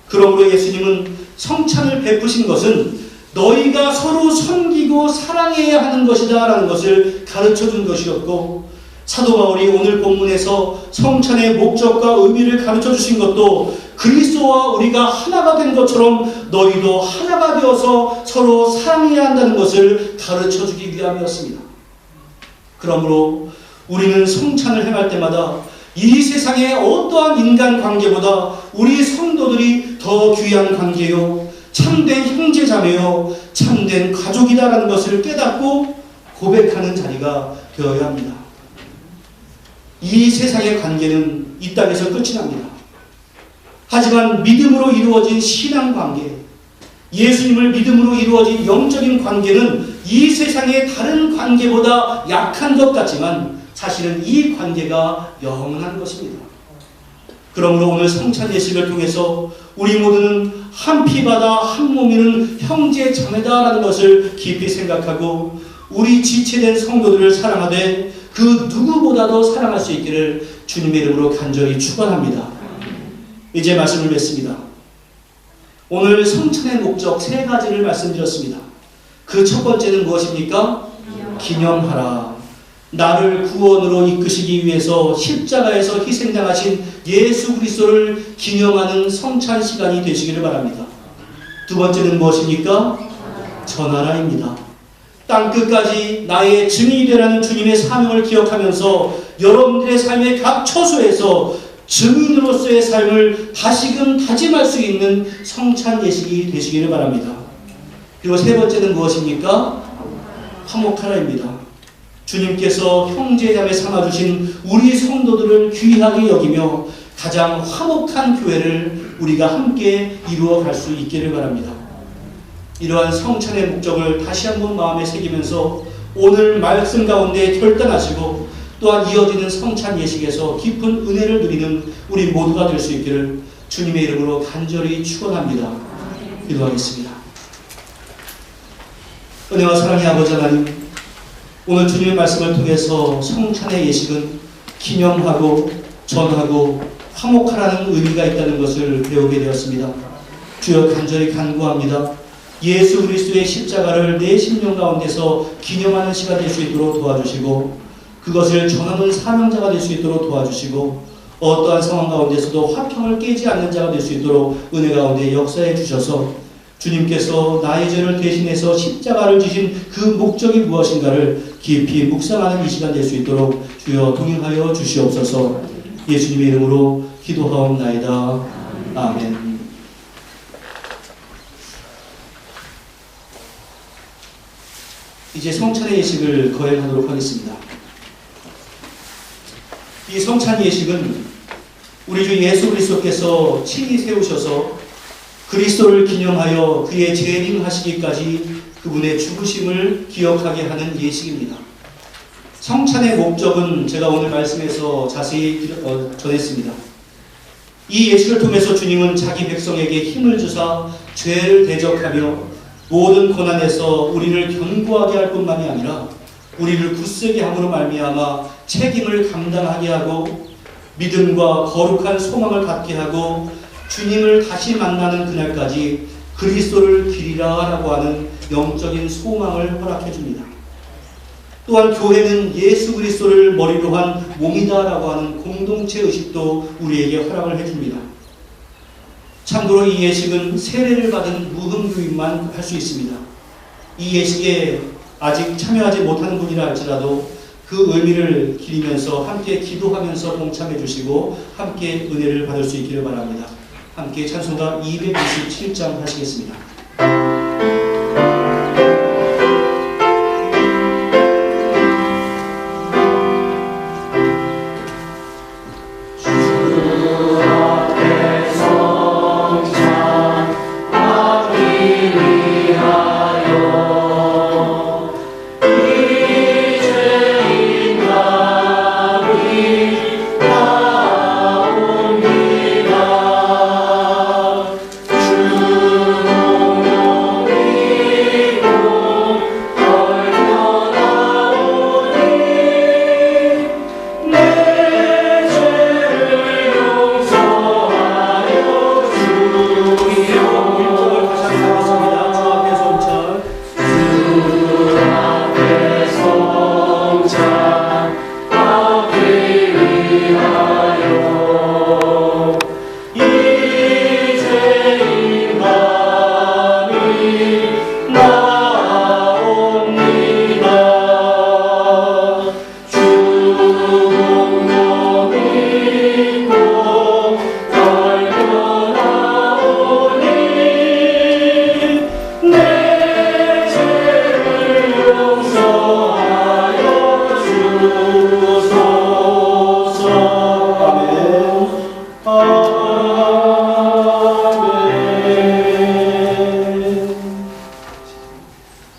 그러므로 예수님은 성찬을 베푸신 것은 너희가 서로 섬기고 사랑해야 하는 것이다 라는 것을 가르쳐준 것이었고, 사도 바울이 오늘 본문에서 성찬의 목적과 의미를 가르쳐주신 것도 그리스도와 우리가 하나가 된 것처럼 너희도 하나가 되어서 서로 사랑해야 한다는 것을 가르쳐주기 위함이었습니다. 그러므로 우리는 성찬을 행할 때마다 이 세상의 어떠한 인간관계보다 우리 성도들이 더 귀한 관계요, 참된 형제자매요, 참된 가족이다라는 것을 깨닫고 고백하는 자리가 되어야 합니다. 이 세상의 관계는 이 땅에서 끝이 납니다. 하지만 믿음으로 이루어진 신앙관계, 예수님을 믿음으로 이루어진 영적인 관계는 이 세상의 다른 관계보다 약한 것 같지만 사실은 이 관계가 영원한 것입니다. 그러므로 오늘 성찬 예식을 통해서 우리 모두는 한 피바다 한 몸이는 형제 자매다라는 것을 깊이 생각하고 우리 지체된 성도들을 사랑하되 그 누구보다도 사랑할 수 있기를 주님의 이름으로 간절히 축원합니다. 이제 말씀을 맺습니다. 오늘 성찬의 목적 세 가지를 말씀드렸습니다. 그 첫 번째는 무엇입니까? 기념하라. 나를 구원으로 이끄시기 위해서 십자가에서 희생당하신 예수 그리스도를 기념하는 성찬 시간이 되시기를 바랍니다. 두 번째는 무엇입니까? 전하라입니다. 땅끝까지 나의 증인이 되라는 주님의 사명을 기억하면서 여러분들의 삶의 각 처소에서 증인으로서의 삶을 다시금 다짐할 수 있는 성찬 예식이 되시기를 바랍니다. 그리고 세 번째는 무엇입니까? 화목하라입니다. 주님께서 형제자매 삼아주신 우리 성도들을 귀하게 여기며 가장 화목한 교회를 우리가 함께 이루어 갈 수 있기를 바랍니다. 이러한 성찬의 목적을 다시 한번 마음에 새기면서 오늘 말씀 가운데 결단하시고 또한 이어지는 성찬 예식에서 깊은 은혜를 누리는 우리 모두가 될 수 있기를 주님의 이름으로 간절히 축원합니다. 기도하겠습니다. 은혜와 사랑의 아버지 하나님, 오늘 주님의 말씀을 통해서 성찬의 예식은 기념하고 전하고 화목하라는 의미가 있다는 것을 배우게 되었습니다. 주여 간절히 간구합니다. 예수 그리스도의 십자가를 내 심령 가운데서 기념하는 시간 될 수 있도록 도와주시고 그것을 전하는 사명자가 될 수 있도록 도와주시고 어떠한 상황 가운데서도 화평을 깨지 않는 자가 될 수 있도록 은혜 가운데 역사해 주셔서 주님께서 나의 죄를 대신해서 십자가를 지신 그 목적이 무엇인가를 깊이 묵상하는 이 시간 될 수 있도록 주여 동행하여 주시옵소서. 예수님의 이름으로 기도하옵나이다. 아멘. 이제 성찬의 예식을 거행하도록 하겠습니다. 이 성찬 예식은 우리 주 예수 그리스도께서 친히 세우셔서 그리스도를 기념하여 그의 재림하시기까지 그분의 죽으심을 기억하게 하는 예식입니다. 성찬의 목적은 제가 오늘 말씀에서 자세히 전했습니다. 이 예식을 통해서 주님은 자기 백성에게 힘을 주사 죄를 대적하며 모든 고난에서 우리를 견고하게 할 뿐만이 아니라 우리를 굳세게 함으로 말미암아 책임을 감당하게 하고 믿음과 거룩한 소망을 갖게 하고 주님을 다시 만나는 그날까지 그리스도를 기리라 라고 하는 영적인 소망을 허락해 줍니다. 또한 교회는 예수 그리스도를 머리로 한 몸이다 라고 하는 공동체 의식도 우리에게 허락을 해줍니다. 참고로 이 예식은 세례를 받은 무흥교인만 할 수 있습니다. 이 예식에 아직 참여하지 못하는 분이라 할지라도 그 의미를 기리면서 함께 기도하면서 동참해 주시고 함께 은혜를 받을 수 있기를 바랍니다. 함께 찬송가 227장 하시겠습니다.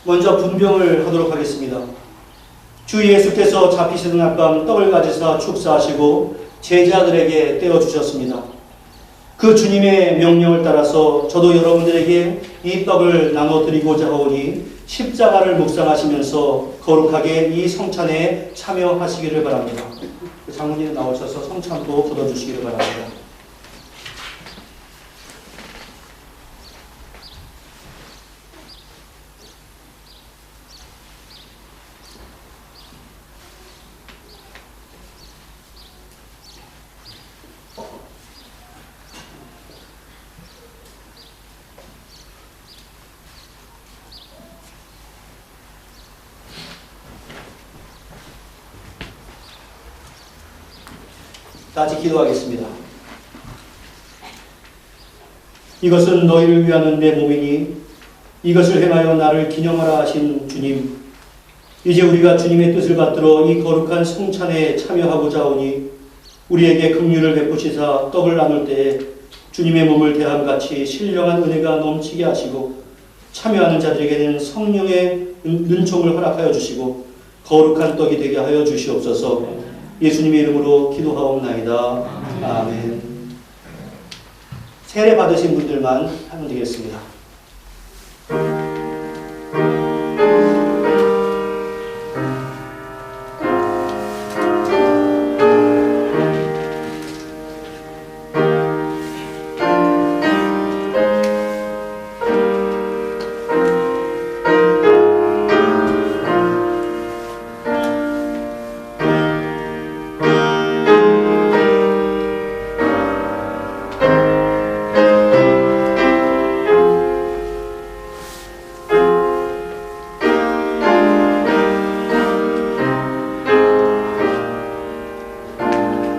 먼저 분병을 하도록 하겠습니다. 주 예수께서 잡히시는 낮밤 떡을 가지사 축사하시고 제자들에게 떼어주셨습니다. 그 주님의 명령을 따라서 저도 여러분들에게 이 떡을 나눠드리고자 하오니 십자가를 묵상하시면서 거룩하게 이 성찬에 참여하시기를 바랍니다. 장로님 나오셔서 성찬도 거둬주시기를 바랍니다. 같이 기도하겠습니다. 이것은 너희를 위하는 내 몸이니 이것을 행하여 나를 기념하라 하신 주님, 이제 우리가 주님의 뜻을 받들어 이 거룩한 성찬에 참여하고자 하오니 우리에게 긍휼을 베푸시사 떡을 나눌 때에 주님의 몸을 대함같이 신령한 은혜가 넘치게 하시고 참여하는 자들에게는 성령의 은총을 허락하여 주시고 거룩한 떡이 되게 하여 주시옵소서. 예수님의 이름으로 기도하옵나이다. 아멘. 세례 받으신 분들만 하면 되겠습니다.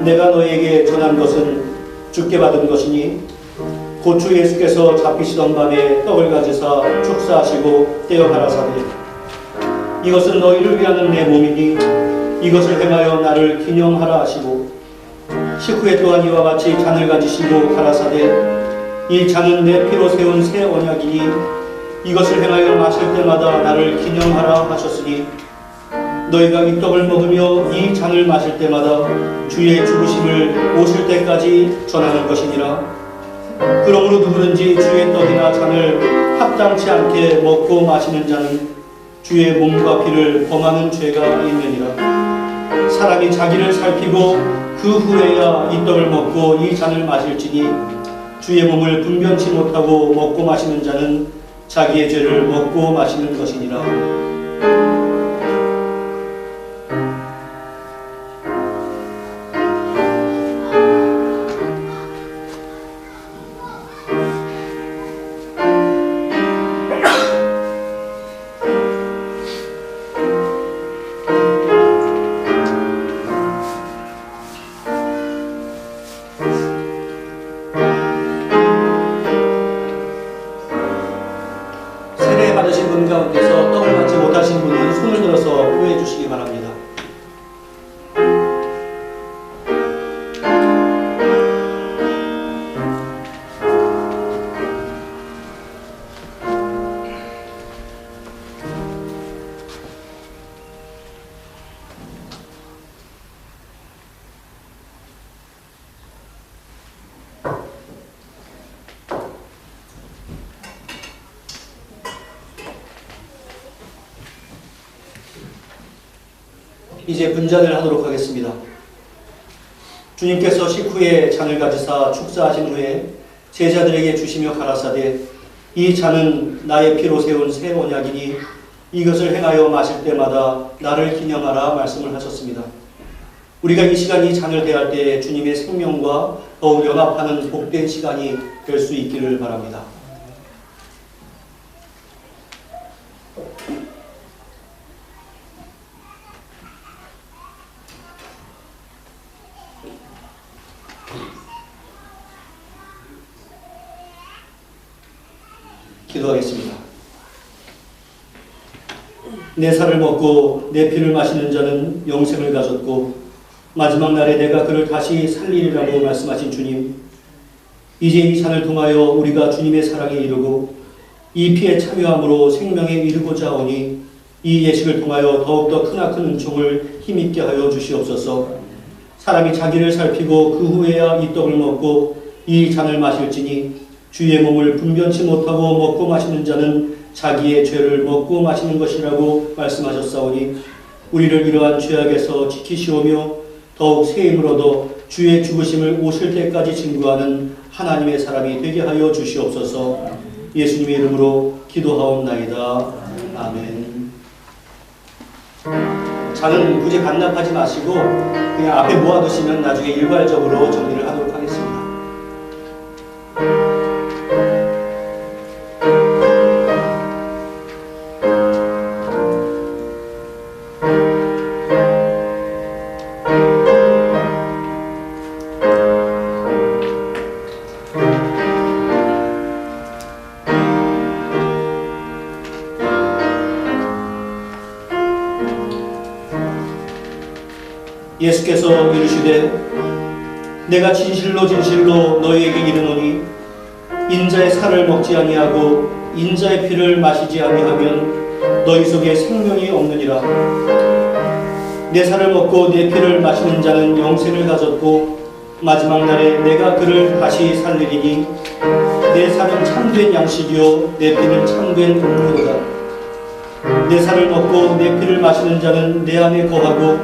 내가 너에게 전한 것은 주께 받은 것이니 곧 주 예수께서 잡히시던 밤에 떡을 가지사 축사하시고 떼어 가라사대 이것은 너희를 위하는 내 몸이니 이것을 행하여 나를 기념하라 하시고 식후에 또한 이와 같이 잔을 가지시고 가라사대 이 잔은 내 피로 세운 새 언약이니 이것을 행하여 마실 때마다 나를 기념하라 하셨으니 너희가 이 떡을 먹으며 이 잔을 마실 때마다 주의 죽으심을 오실 때까지 전하는 것이니라. 그러므로 누구든지 주의 떡이나 잔을 합당치 않게 먹고 마시는 자는 주의 몸과 피를 범하는 죄가 있느니라. 사람이 자기를 살피고 그 후에야 이 떡을 먹고 이 잔을 마실지니 주의 몸을 분변치 못하고 먹고 마시는 자는 자기의 죄를 먹고 마시는 것이니라. 받으신 분 가운데서 떡을 받지 못하신 분은 손을 들어서 후회해 주시기 바랍니다. 이제 분잔을 하도록 하겠습니다. 주님께서 식후에 잔을 가지사 축사하신 후에 제자들에게 주시며 가라사대 이 잔은 나의 피로 세운 새 언약이니 이것을 행하여 마실 때마다 나를 기념하라 말씀을 하셨습니다. 우리가 이 시간 이 잔을 대할 때 주님의 생명과 더욱 연합하는 복된 시간이 될 수 있기를 바랍니다. 기도하겠습니다. 내 살을 먹고 내 피를 마시는 자는 영생을 가졌고 마지막 날에 내가 그를 다시 살리리라고 말씀하신 주님, 이제 이 잔을 통하여 우리가 주님의 사랑에 이르고 이 피에 참여함으로 생명에 이르고자 하오니 이 예식을 통하여 더욱더 크나큰 은총을 힘있게 하여 주시옵소서. 사람이 자기를 살피고 그 후에야 이 떡을 먹고 이 잔을 마실지니 주의 몸을 분변치 못하고 먹고 마시는 자는 자기의 죄를 먹고 마시는 것이라고 말씀하셨사오니 우리를 이러한 죄악에서 지키시오며 더욱 새 힘을 얻어 주의 죽으심을 오실 때까지 증거하는 하나님의 사람이 되게 하여 주시옵소서. 예수님의 이름으로 기도하옵나이다. 아멘. 잔은 굳이 반납하지 마시고 그냥 앞에 모아두시면 나중에 일괄적으로 정리를 하도록 하겠습니다. 예수께서 이르시되 내가 진실로 진실로 너희에게 이르노니 인자의 살을 먹지 아니하고 인자의 피를 마시지 아니하면 너희 속에 생명이 없느니라. 내 살을 먹고 내 피를 마시는 자는 영생을 가졌고 마지막 날에 내가 그를 다시 살리리니 내 살은 참된 양식이요 내 피는 참된 음료로다. 내 살을 먹고 내 피를 마시는 자는 내 안에 거하고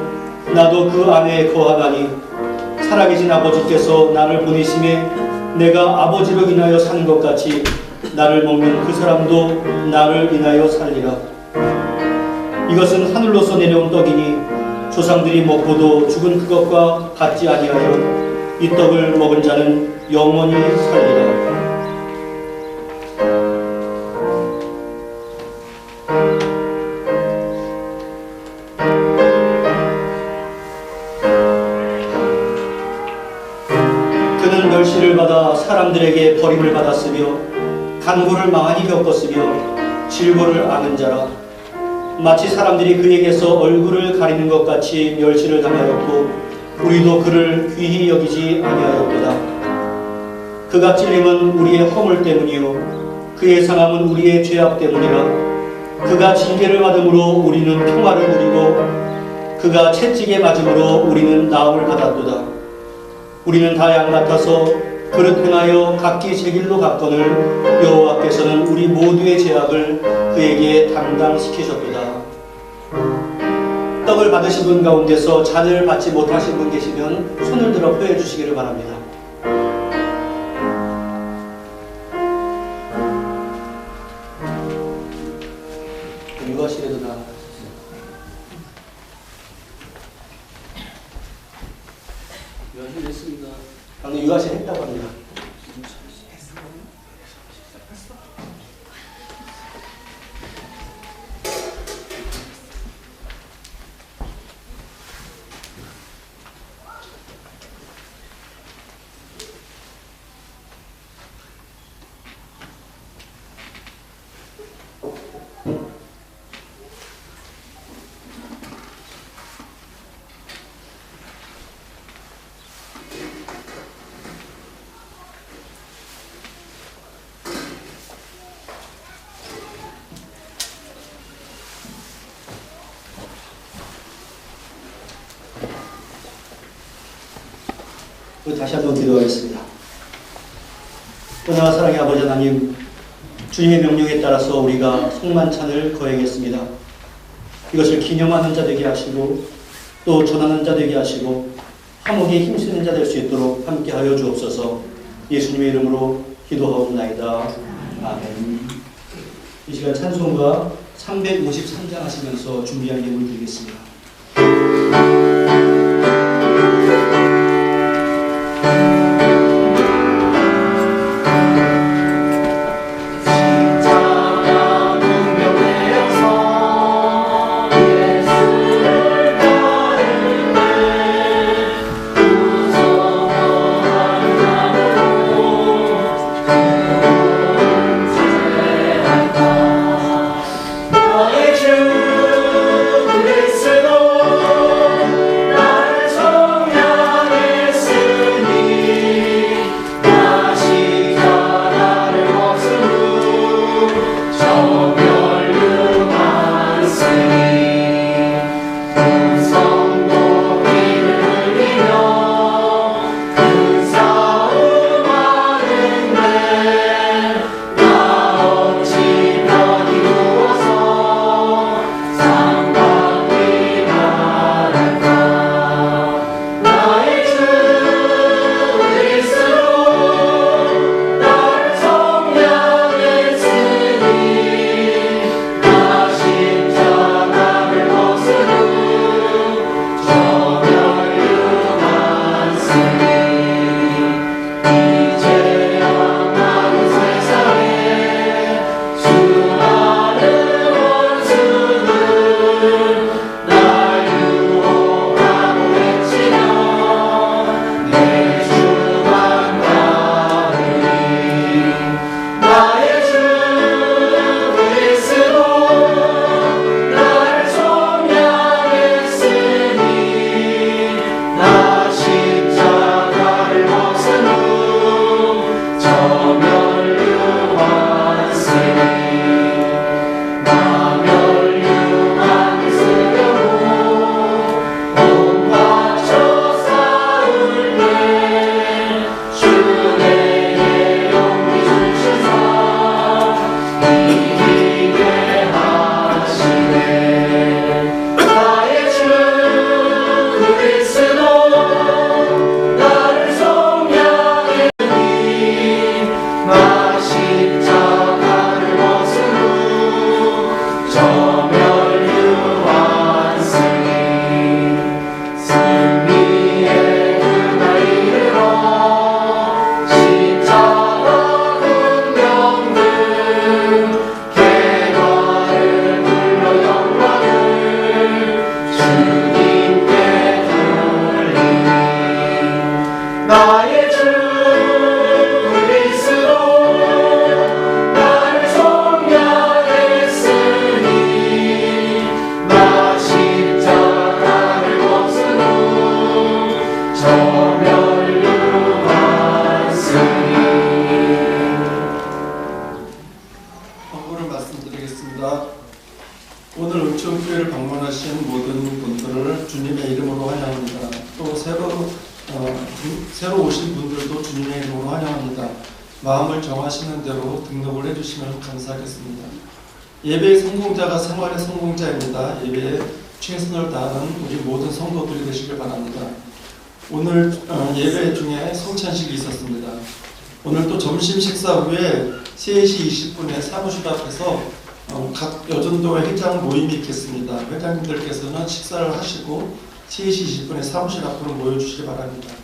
나도 그 안에 거하나니 살아계신 아버지께서 나를 보내심에 내가 아버지로 인하여 사는 것 같이 나를 먹는 그 사람도 나를 인하여 살리라. 이것은 하늘로서 내려온 떡이니 조상들이 먹고도 죽은 그것과 같지 아니하여 이 떡을 먹은 자는 영원히 살리라. 그는 멸시를 받아 사람들에게 버림을 받았으며 간고를 많이 겪었으며 질고를 앓은 자라. 마치 사람들이 그에게서 얼굴을 가리는 것 같이 멸시를 당하였고 우리도 그를 귀히 여기지 아니하였도다. 그가 찔림은 우리의 허물 때문이요 그의 상함은 우리의 죄악 때문이라. 그가 징계를 받음으로 우리는 평화를 누리고 그가 채찍에 맞음으로 우리는 나음을 받았도다. 우리는 다 양 같아서 그릇 행하여 각기 제 길로 갔거늘 여호와께서는 우리 모두의 죄악을 그에게 담당시키셨도다. 떡을 받으신 분 가운데서 잔을 받지 못하신 분 계시면 손을 들어 표해 주시기를 바랍니다. 육아실에도 나가주세요. 육아실 했습니다. 방금 육아실 했다고 합니다. 우리 다시 한번 기도하겠습니다. 은혜와 사랑의 아버지 하나님, 주님의 명령에 따라서 우리가 성만찬을 거행했습니다. 이것을 기념하는 자 되게 하시고 또 전하는 자 되게 하시고 화목에 힘쓰는 자 될 수 있도록 함께하여 주옵소서. 예수님의 이름으로 기도하옵나이다. 아멘. 이 시간 찬송가 353장 하시면서 준비한 예물 드리겠습니다. 너의 주 그리스도 주님의 이름으로 환영합니다. 또 새로 오신 분들도 주님의 이름으로 환영합니다. 마음을 정하시는 대로 등록을 해주시면 감사하겠습니다. 예배의 성공자가 생활의 성공자입니다. 예배에 최선을 다하는 우리 모든 성도들이 되시길 바랍니다. 오늘 예배 중에 성찬식이 있었습니다. 오늘 또 점심 식사 후에 3시 20분에 사무실 앞에서 각 여전도회 회장 모임이 있겠습니다. 회장님들께서는 식사를 하시고 3시 20분에 사무실 앞으로 모여주시기 바랍니다.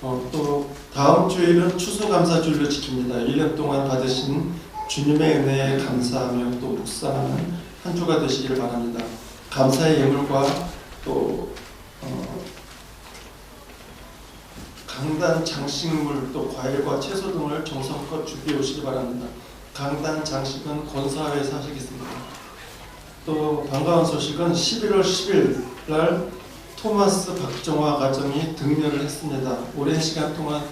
또 다음 주일은 추수감사주일로 지킵니다. 1년 동안 받으신 주님의 은혜에 감사하며 또 묵상하는 한 주가 되시기를 바랍니다. 감사의 예물과 또 강단 장식물 또 과일과 채소 등을 정성껏 준비해 오시기 바랍니다. 강단 장식은 권사회에서 하시겠습니다. 또 반가운 소식은 11월 10일 날 토마스 박정화 가정이 등려를 했습니다. 오랜 시간 동안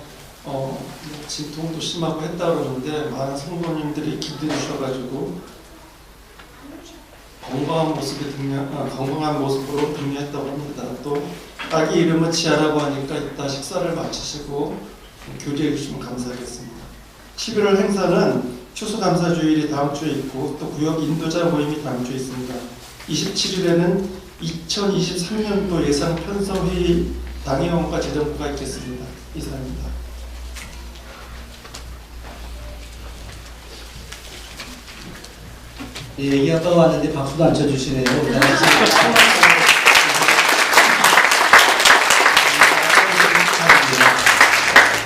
진통도 심하고 했다 그러는데 많은 성도님들이 기도해 주셔가지고 건강한 모습으로 등려했다고 합니다. 또 아기 이름은 지아라고 하니까 이따 식사를 마치시고 교제해 주시면 감사하겠습니다. 11월 행사는 추수감사주일이 다음 주에 있고 또 구역 인도자 모임이 다음 주에 있습니다. 27일에는 2023년도 예산 편성회의 당회원과 재정부가 있겠습니다. 이상입니다. 예, 얘기하다가 왔는데 박수도 안 쳐주시네요.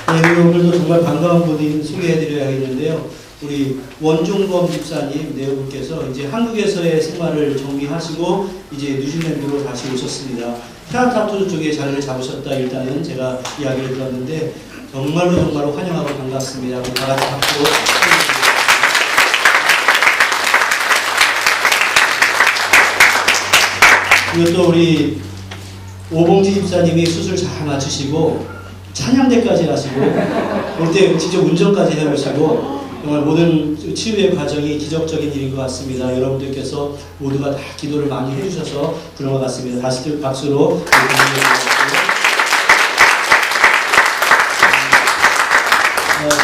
네, 오늘도 정말 반가운 분이 소개해드려야겠는데요. 우리 원종범 집사님 내외분께서 이제 한국에서의 생활을 정리하시고 이제 뉴질랜드로 다시 오셨습니다. 프라타투 쪽에 자리를 잡으셨다 일단은 제가 이야기를 들었는데 정말로 환영하고 반갑습니다. 우리 다 같이 박수로. 그리고 또 우리 오봉지 집사님이 수술 잘 마치시고 찬양대까지 하시고 올 때 직접 운전까지 해보시고 정말 모든 치유의 과정이 기적적인 일인 것 같습니다. 여러분들께서 모두가 다 기도를 많이 해주셔서 그런 것 같습니다. 다시 박수로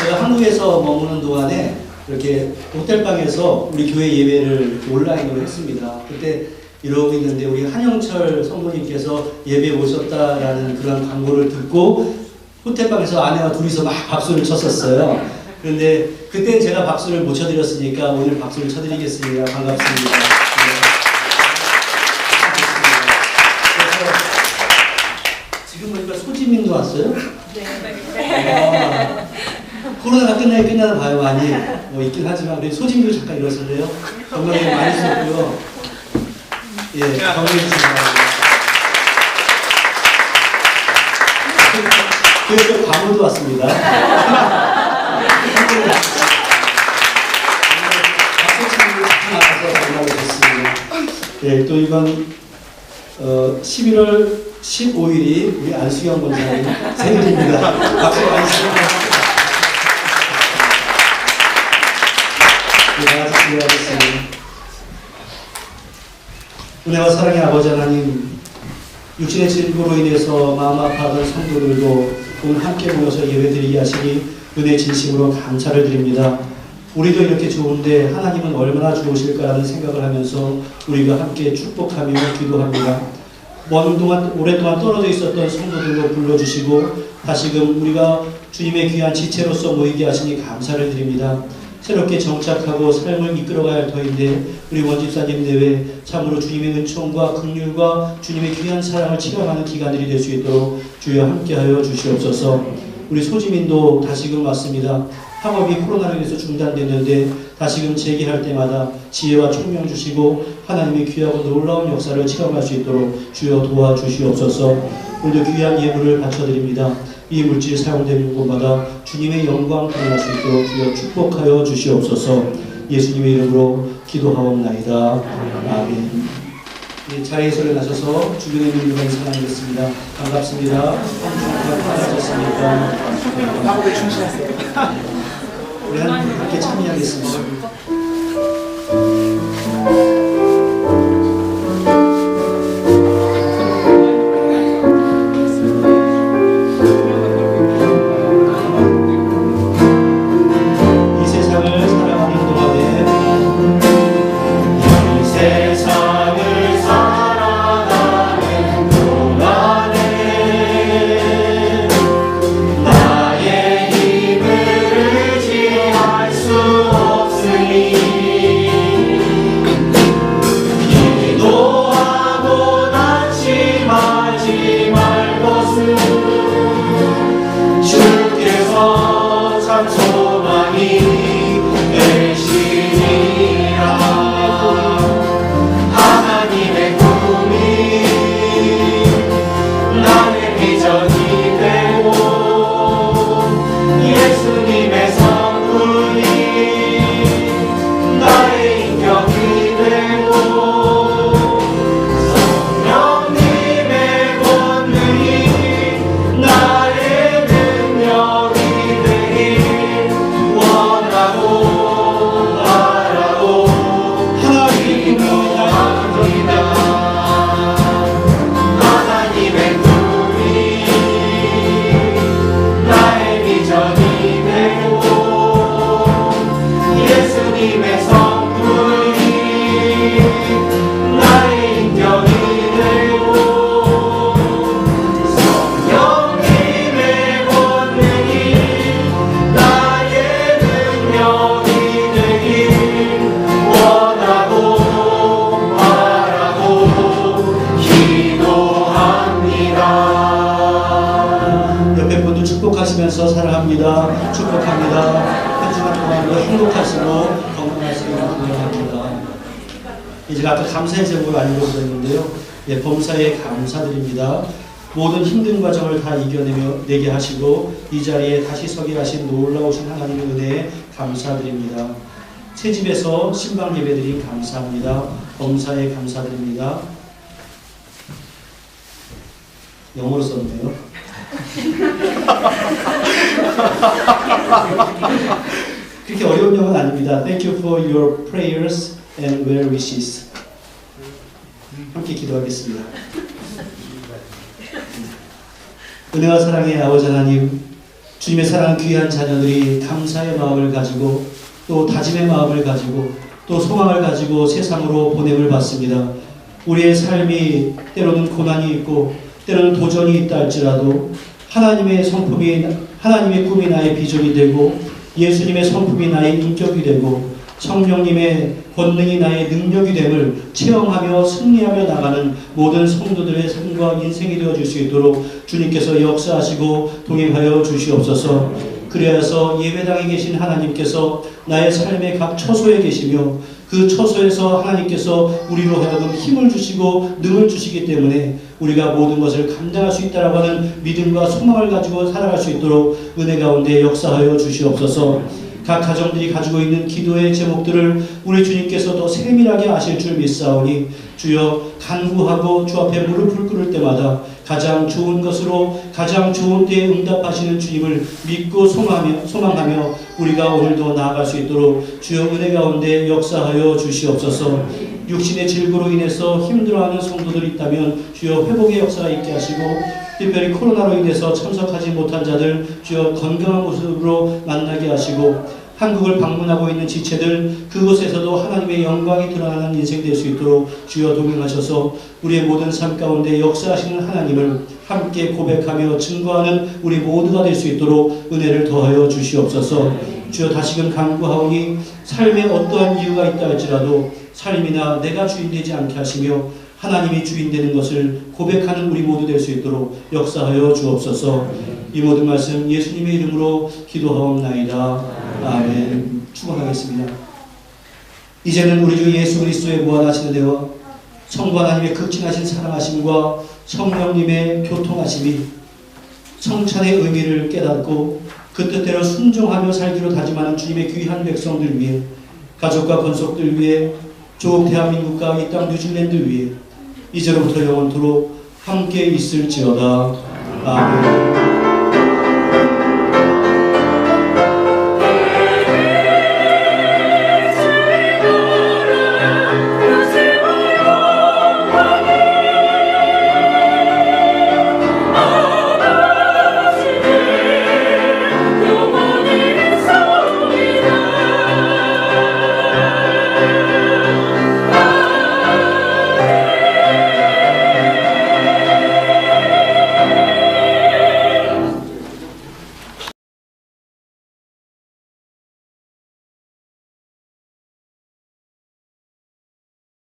제가 한국에서 머무는 동안에 이렇게 호텔방에서 우리 교회 예배를 온라인으로 했습니다. 그때 이러고 있는데 우리 한영철 성도님께서 예배 오셨다라는 그런 광고를 듣고 호텔방에서 아내와 둘이서 막 박수를 쳤었어요. 그런데 그때는 제가 박수를 못 쳐드렸으니까 오늘 박수를 쳐드리겠습니다. 반갑습니다. 그래서 지금 보니까 소지민도 왔어요? 네. 코로나가 끝나나 봐요. 많이 뭐 있긴 하지만 우리 소지민도 잠깐 일어설래요? 건강에 많이 주셨고요. 예, 건강해 주시기 바랍니다. 그래서 과물도 왔습니다. 네, 또 이번 11월 15일이 우리 안수경 권사님 생일입니다. 박수 많이 주세요. 네, 기도하겠습니다. 은혜와 사랑의 아버지 하나님, 육신의 질고로 인해서 마음 아파하던 성도들도 오늘 함께 모여서 예배드리게 하시니 은혜 진심으로 감사를 드립니다. 우리도 이렇게 좋은데 하나님은 얼마나 좋으실까라는 생각을 하면서 우리가 함께 축복하며 기도합니다. 오랫동안 떨어져 있었던 성도들로 불러주시고 다시금 우리가 주님의 귀한 지체로서 모이게 하시니 감사를 드립니다. 새롭게 정착하고 삶을 이끌어가야 할 터인데 우리 원집사님 내외 참으로 주님의 은총과 긍휼과 주님의 귀한 사랑을 체험하는 기간들이 될 수 있도록 주여 함께하여 주시옵소서. 우리 소지민도 다시금 왔습니다. 학업이 코로나로 인해서 중단됐는데 다시금 재개할 때마다 지혜와 총명 주시고 하나님의 귀하고 놀라운 역사를 체험할 수 있도록 주여 도와주시옵소서. 오늘도 귀한 예물을 바쳐드립니다. 이 물질 사용되는 곳마다 주님의 영광 드러날 수 있도록 주여 축복하여 주시옵소서. 예수님의 이름으로 기도하옵나이다. 아멘. 자리에서 일어나셔서 주변에 있는 분들 사랑하겠습니다. 반갑습니다. 반갑습니다. 우리 함께 참여하겠습니다. 기도하면서 사랑합니다. 축복합니다. 한 주간 동안도 행복하시고 건강하시길 기도합니다. 이제 아까 감사의 제목을 알려드렸는데요. 예, 범사에 감사드립니다. 모든 힘든 과정을 다 이겨내게 하시고 이 자리에 다시 서게 하신 놀라우신 하나님의 은혜에 감사드립니다. 새 집에서 신방 예배드린 감사합니다. 범사에 감사드립니다. 영어로 썼네요. 그렇게 어려운 영어는 아닙니다. Thank you for your prayers and well wishes. 함께 기도하겠습니다. 은혜와 사랑의 아버지 하나님, 주님의 사랑하는 귀한 자녀들이 감사의 마음을 가지고 또 다짐의 마음을 가지고 또 소망을 가지고 세상으로 보냄을 받습니다. 우리의 삶이 때로는 고난이 있고 때로는 도전이 있다 할지라도 하나님의 성품이, 하나님의 꿈이 나의 비전이 되고 예수님의 성품이 나의 인격이 되고 성령님의 권능이 나의 능력이 됨을 체험하며 승리하며 나가는 모든 성도들의 삶과 인생이 되어줄 수 있도록 주님께서 역사하시고 동행하여 주시옵소서. 그래서 예배당에 계신 하나님께서 나의 삶의 각 처소에 계시며 그 처소에서 하나님께서 우리로 하여금 힘을 주시고 능을 주시기 때문에 우리가 모든 것을 감당할 수 있다라고 하는 믿음과 소망을 가지고 살아갈 수 있도록 은혜 가운데 역사하여 주시옵소서. 각 가정들이 가지고 있는 기도의 제목들을 우리 주님께서 더 세밀하게 아실 줄 믿사오니 주여 간구하고 주 앞에 무릎을 꿇을 때마다 가장 좋은 것으로 가장 좋은 때에 응답하시는 주님을 믿고 소망하며 우리가 오늘도 나아갈 수 있도록 주여 은혜 가운데 역사하여 주시옵소서. 육신의 질고로 인해서 힘들어하는 성도들이 있다면 주여 회복의 역사가 있게 하시고 특별히 코로나로 인해서 참석하지 못한 자들 주여 건강한 모습으로 만나게 하시고 한국을 방문하고 있는 지체들 그곳에서도 하나님의 영광이 드러나는 인생 될 수 있도록 주여 동행하셔서 우리의 모든 삶 가운데 역사하시는 하나님을 함께 고백하며 증거하는 우리 모두가 될 수 있도록 은혜를 더하여 주시옵소서. 주여 다시금 간구하오니 삶에 어떠한 이유가 있다 할지라도 삶이나 내가 주인 되지 않게 하시며 하나님이 주인 되는 것을 고백하는 우리 모두 될 수 있도록 역사하여 주옵소서. 이 모든 말씀 예수님의 이름으로 기도하옵나이다. 아멘. 축원하겠습니다. 이제는 우리 주 예수 그리스도의 무한하신 은혜와 성부 하나님의 극진하신 사랑하심과 성령님의 교통하심이 성찬의 의미를 깨닫고 그 뜻대로 순종하며 살기로 다짐하는 주님의 귀한 백성들 위해 가족과 권속들 위해 조국 대한민국과 이 땅 뉴질랜드 위에 이제로부터 영원토록 함께 있을지어다. 아멘.